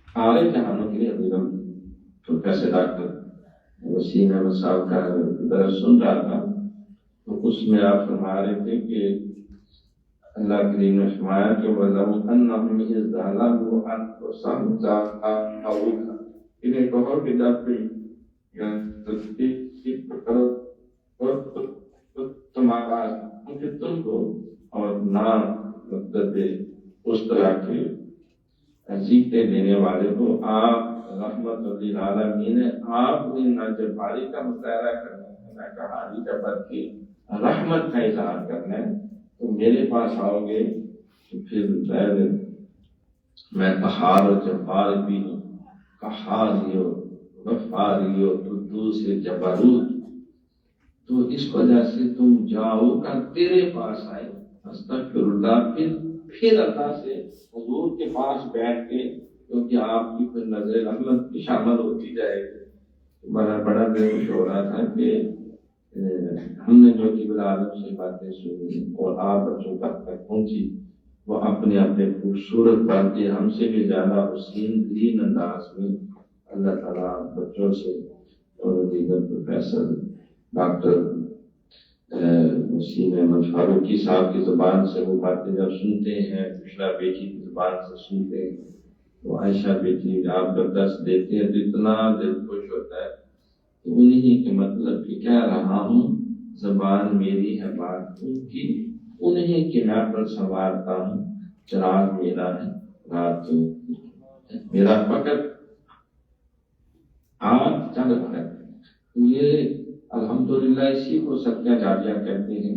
سارے جہانوں کے لیے پروفیسر ڈاکٹر وسیم احمد صاحب کا درس سن رہا تھا، تو اس میں آپ فرما رہے تھے کہ اللہ کریم نے فرمایا کہ وَلَوْ أَنَّهُمْ إِذْ ظَلَمُوا أَنفُسَهُمْ جَاءُوكَ، انہیں کہو کہ جب تمہارا کہ تم کو اور نہ مدد اس طرح کے سیکھتے دینے والے کو آپ رحمت للعالمین، آپ نے نہ جباری کا مظاہرہ کرنا ہے نہ کہانی کا بلکہ رحمت کا اظہار کرنا ہے، تو میرے پاس آؤ گے تو پھر میں قہار و جبار بھی ہوں، قہاری ہو غفاری ہو قدوس جبروت، تو اس وجہ سے تم جاؤ کا تیرے پاس آئے استغفر اللہ، پھر اللہ سے حضور کے پاس بیٹھ کے، کیونکہ آپ کی پھر نظر رحمت کی شامل ہوتی جائے گی۔ بڑا دل خوش ہو رہا تھا کہ ہم نے جو قبلہ عالم سے باتیں سنی اور آپ بچوں تک پہنچی، وہ اپنے اپنے خوبصورت باتیں ہم سے بھی زیادہ حسین ترین انداز میں اللہ تعالیٰ بچوں سے اور دیگر پروفیسر ڈاکٹر وسیم احمد فاروقی صاحب کی زبان سے وہ باتیں جب سنتے ہیں، بشرا بیٹی کی زبان سے سنتے ہیں، وہ عائشہ بیٹی آپ جب درس دیتے ہیں تو اتنا دل خوش ہوتا ہے، تو انہی کے مطلب کہ کہہ رہا ہوں، زبان میری ہے بات ان کی، انہی کے میں پر سنوارتا ہوں، چراغ میرا ہے رات میرا فقط آج چل رہا ہے۔ تو یہ الحمدللہ اسی کو صدقہ جاریہ کہتے ہیں،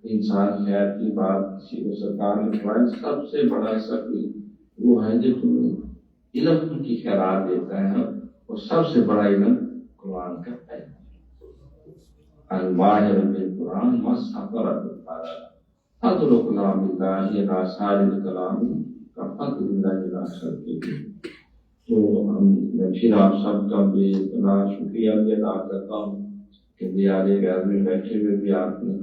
انسان خیر کی بات کسی کو سرکار نے فرمایا سب سے بڑا سبھی وہ ہے جو تمہیں علم کی خیرات دیتا ہے، اور سب سے بڑا علم قرآن کا ہے۔ الماہر بالقرآن والسفرۃ الفارغ فضل کلام اللہ لا سائر کلام کا فضل اللہ لا خلقہ۔ تو میں پھر آپ سب کا بے پناہ شکریہ بھی ادا کرتا ہوں کہ دیارے غیر میں بیٹھے ہوئے بھی آپ نے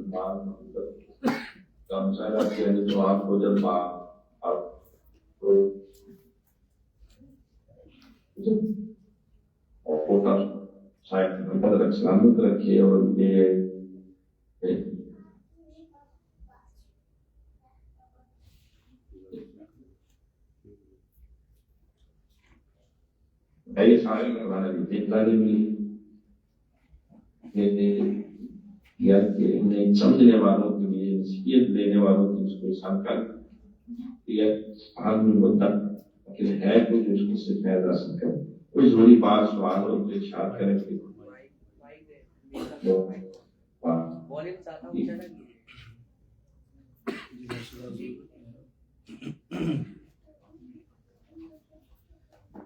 کا مشاہدہ کیا، تو آپ کو جب آپ کو سلامت رکھے، اور یہ سارے یا کہ انہیں سمجھنے والوں کے لیے نصیحت دینے والوں کی اس کو سمجھا دیا آدمی بولتا کہ ہے کچھ اس کو سے فائدہ حاصل کرے، کوئی ضروری بات سوال ہو تو ارشاد کریں گے۔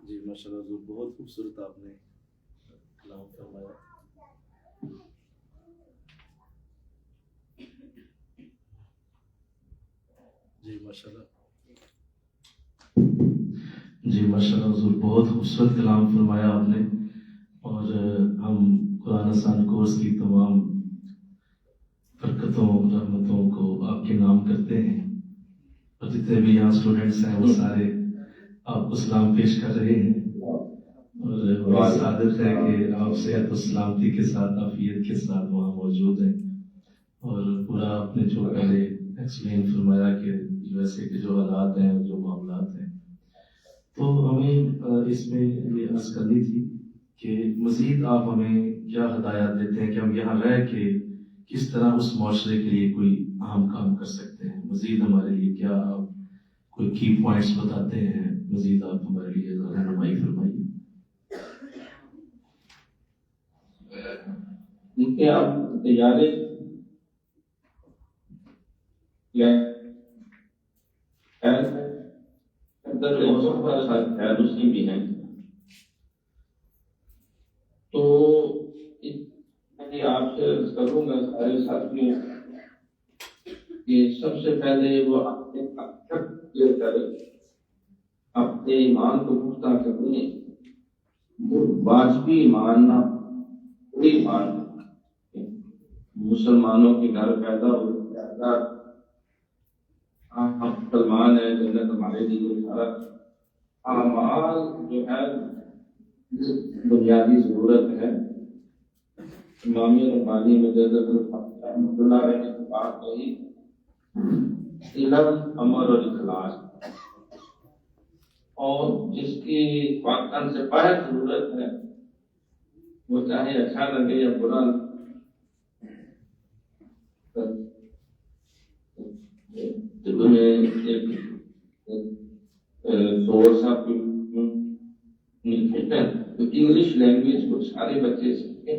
جی ماشاء اللہ حضور، بہت خوبصورت آپ نے کلام فرمایا۔ جی ماشاء اللہ، جی ماشاء اللہ حضور، بہت خوبصورت کلام فرمایا آپ نے، اور ہم قرآن آسان کورس کی تمام برکتوں رحمتوں کو آپ کے نام کرتے ہیں، اور جتنے بھی یہاں اسٹوڈنٹس ہیں وہ سارے آپ کو سلام پیش کر رہے ہیں، اور بڑی سعادت ہے کہ آپ صحت و سلامتی کے ساتھ عافیت کے ساتھ وہاں موجود ہیں، اور پورا آپ نے جو پہلے ایکسپلین فرمایا کہ ویسے کے جو حالات ہیں جو معاملات ہیں، تو ہمیں اس میں یہ عرض کرنی تھی کہ مزید آپ ہمیں کیا ہدایات دیتے ہیں کہ ہم یہاں رہ کے کس طرح اس معاشرے کے لیے کوئی اہم کام کر سکتے ہیں، مزید ہمارے لیے کیا آپ کوئی کی پوائنٹس بتاتے ہیں، مزید آپ ہمارے لیے رہنمائی فرمائیے۔ دیکھیے آپ تیارے دوسری بھی ہیں، تو آپ سے کروں گا سارے ساتھیوں کہ سب سے پہلے وہ اپنے ایمان کو پختہ کرنے، وہ واجبی ماننا، پوری مان مسلمانوں کے گھر پیدا ہو ہم مسلمان ہیں، جنت ہمارے لیے سارا اعمال جو ہے بنیادی ضرورت ہے. امام ربانی مجدد رحمۃ اللہ علیہ نے بات کہی، علم، عمل اور اخلاص، اور جس کی واقعاً سے باہر ضرورت ہے وہ چاہے اچھا لگے یا برا. انگلش لینگویج کو سارے بچے سیکھیں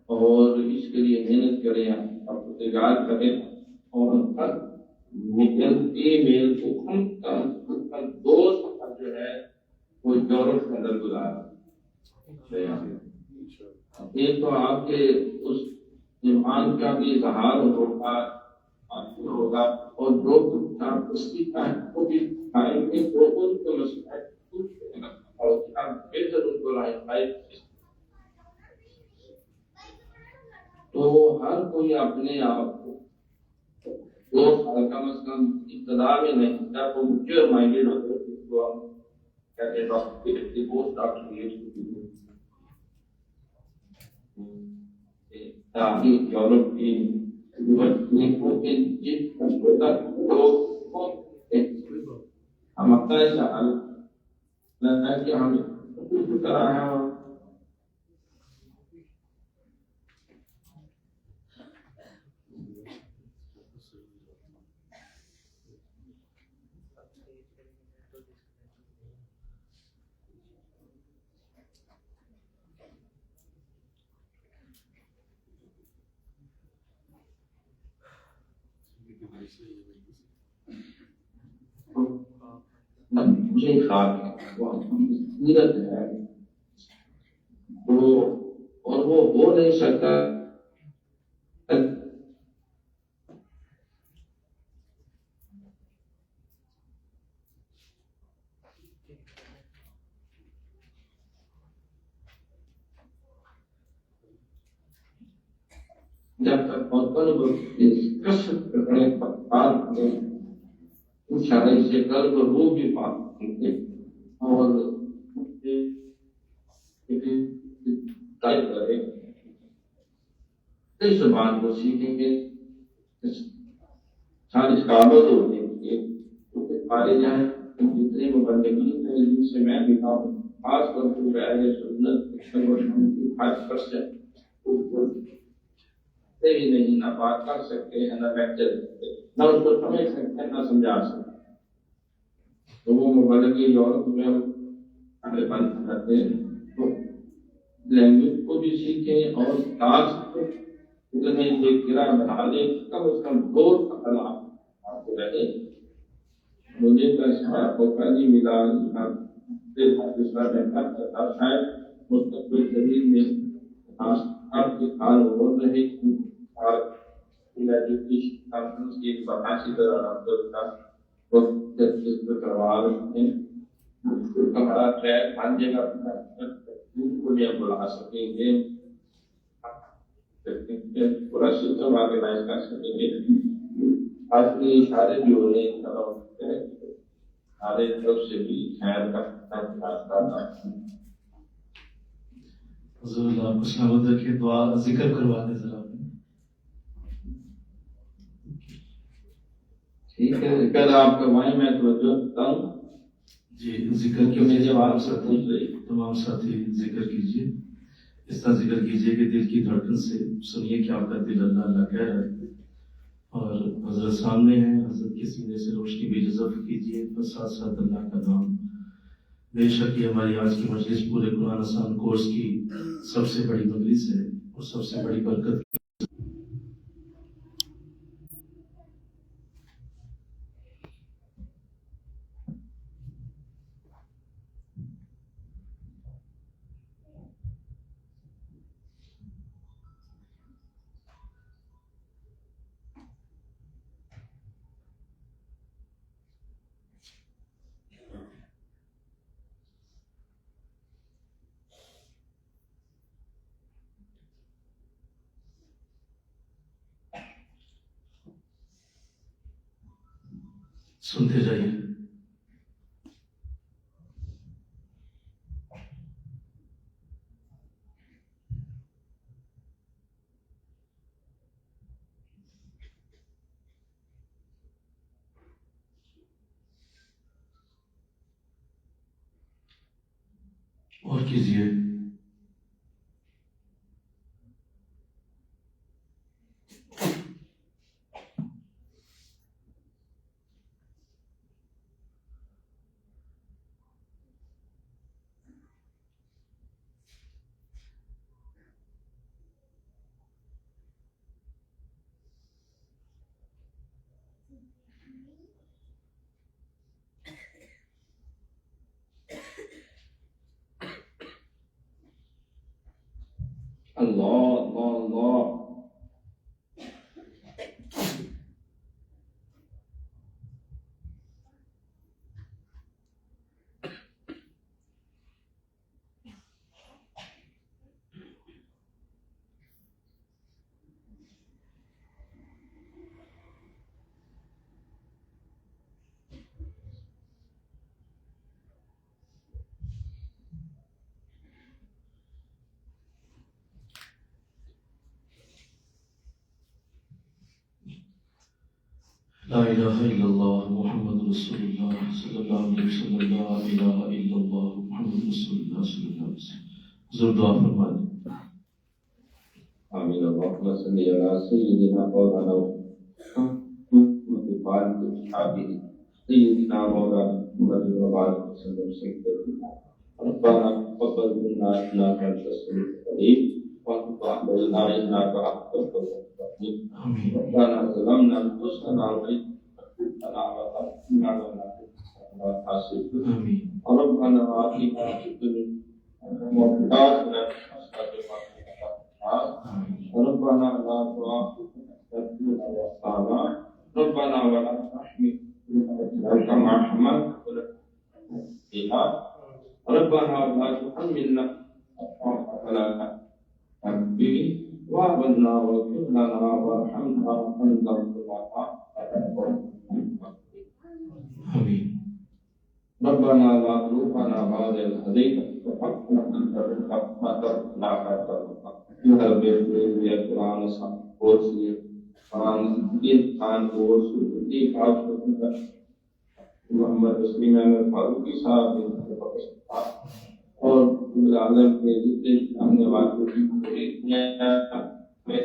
اور اس کے لیے محنت کریں، اپتجال کریں، اور ہر ای میل کو کم دوست جو ہے وہ یورپ کے اندر گزارا. ایک تو آپ کے اس ایمان کا بھی اظہار ہوگا اور جو کچھ آپ کو سیکھا ہے وہ بھی قائم ہے، جو ان کو مسئلہ اور بہتر ان کو رائے. تو ہر کوئی اپنے آپ کو 2 سال کم از کم ابتدا میں نہیں، جب وہ میچور مائنڈیڈ ہوتے ہیں جس کو ہم کہتے ہیں ڈاکٹر پوسٹ ڈاکٹریٹ تاکہ یورپ کی ہم اپنا ایسا حال کہ ہم طرح ہے. مجھے خاک وہ سیرت ہے اور وہ ہو نہیں سکتا جب تک اور قلب کشف کرنے پاک انشاءاللہ سے قلب روح بھی پاک ہوتے اور طے کرے اس زبان کو سیکھیں گے. ساری کابل ہوتے ہیں پارے جائیں جتنے مبلغین ہیں جن سے میں بھی کہوں خاص طور پر اہل سنت 5% ہی نہیں نہ بات کر سکتے ہیں، نہ لیکچر نہ اس کو سمجھ سکتے ہیں، نہ سمجھا سکتے. تو وہ مبلغ یورپ میں ہمیں بند کرتے ہیں تو لینگویج کو بھی سیکھیں اور ٹاسک اتنے ایک گرا بنا لیں، کم از کم 2 سال آپ کو رہے. مجھے تو پہلی ملا دوسرا بہتر کرتا شاید مستقبل جدید میں آپ کے حال ہو رہے اور ایجوکیشن کانفرنس کی ایک بحاثی طرح کروا رہے ہیں. ہمارا ٹریک ہر جگہ کو بھی بلا سکیں گے، پورا سسٹم آرگنائز کر سکیں گے. آج کے اشارے بھی ہو رہے ہیں، ہمارے طرف سے بھی خیر کا حضور اللہ کو سلامت رکھے. دعا ذکر کروا دیں ذرا. ٹھیک ہے، ذکر آپ کروائیں، میں توجہ کرتا ہوں. جی ذکر کیجیے، تمام ساتھی ذکر کیجیے. اس طرح ذکر کیجیے کہ دل کی دھڑکن سے سنیے کہ آپ کا دل اللہ اللہ کہہ رہا ہے. اور حضرت سامنے ہیں، حضرت کے سینے سے روشنی بھی جذب کیجیے اور ساتھ ساتھ اللہ کا نام. بے شک یہ ہماری آج کی مجلس پورے قرآن آسان کورس کی سب سے بڑی مجلس ہے اور سب سے بڑی برکت. سنتے جائیے. اور کیجیے. اللہ اللہ اللہ. لا الہ الا اللہ محمد رسول اللہ صلی اللہ علیہ وسلم. لا الہ الا اللہ محمد رسول اللہ صلی اللہ علیہ وسلم. حضور دعا فرما دیں. آمین. اللهم صل على سيدنا مولانا محمد وعلى آله سيدنا مولانا محمد وعلى آله وسلم. سيدنا ربنا تقبل منا إنك أنت السميع العليم وتب علينا إنك أنت التواب الرحيم. ربنا ظلمنا أنفسنا وإن لم تغفر لنا وترحمنا ربنا آتنا في الدنيا وآخرة ربنا لا تؤاخذنا وأخطأنا ربنا ولا تحمل كما حملت علينا ربنا لا تحملنا ولا تحملنا وعبدنا واغفر لنا وارحمنا وأنت ربنا لا تزغنا بعد إذ هديتنا وهب لنا من لدنك رحمة إنك أنت الوهاب. یہ قرآن اور سے قرآن دین خان اور سنتی خاص محمد رسول احمد فاروقی صاحب اور عالم کے جتنے آنے والے پوری دنیا میں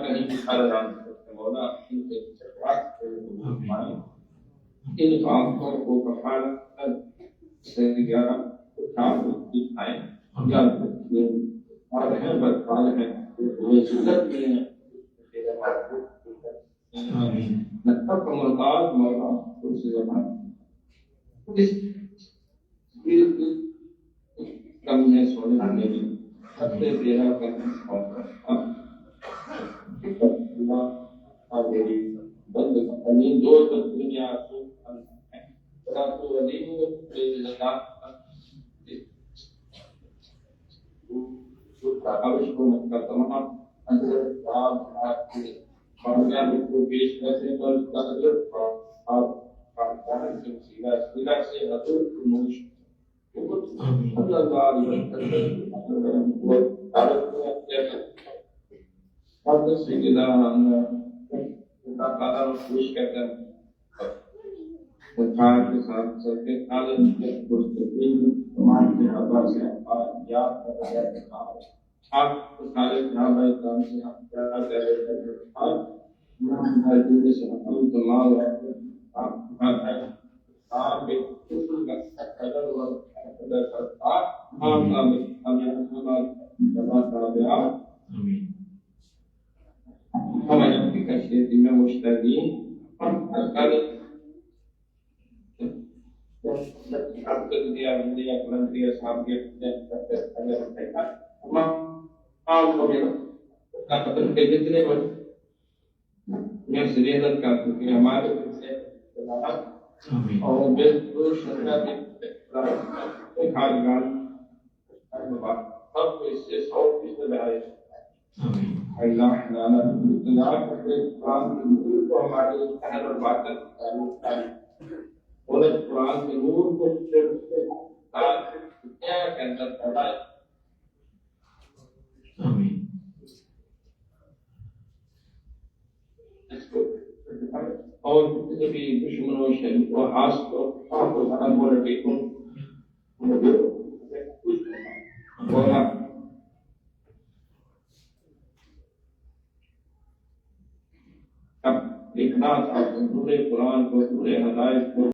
کہیں بھی خاندان مولا ان کے چکرات ان خاموں کو کفالت سے 11 کام دکھائیں یا اور ہے بدفال ہے وہ شدت میں تیرے محبوب آمین نقب کا مرتاز مولا اس زمان اس کم ہے سونے آنے میں اپنے تیرا کرنا اور اللہ میری بند امین دو تک دنیا کو ہے تو ودیم میری زکات کاوش کو کا تمام اندر آپ کے کامیاب کو پیش کرنے پر قدر آپ کا سیلا سے حضور نوش اللہ علیہ وہ عارف میں اور سیدنا اللہ تعالی پیش کرتے ہیں خان کے ساتھ سب کے عالم کے مستقیم تمام کے ابا سے یاد کر رہے ہیں آپ سارے جہاں بھائی کام سے آپ کیا کہہ رہے ہیں آپ ہمارے دل سے ہم تمام آپ ہمارے آپ کے رسول کا قدر اور قدر کرتا ہم ہمارے جماعت تابعات ہمارے اپنی کشیتی میں مشترین ہم اکل آپ کو دیا بندیا کلندری صاحب کے اگر آپ کو میرا قدر کے جتنے بڑے میں سریعت کا کہ ہمارے سے اور بالکل شرکا کے خاجگان سب کو اس سے 100% آئے اللہ لانا اللہ کے قرآن کے نور کو ہمارے ذہن اور باطن تعلق کریں اور اس قرآن کے نور کو دنیا کے اندر پھیلائے اور کسی بھی دشمنوں سے وہ خاص طور پر بولے لکھنا تھا، پورے قرآن کو، پورے ہدایت کو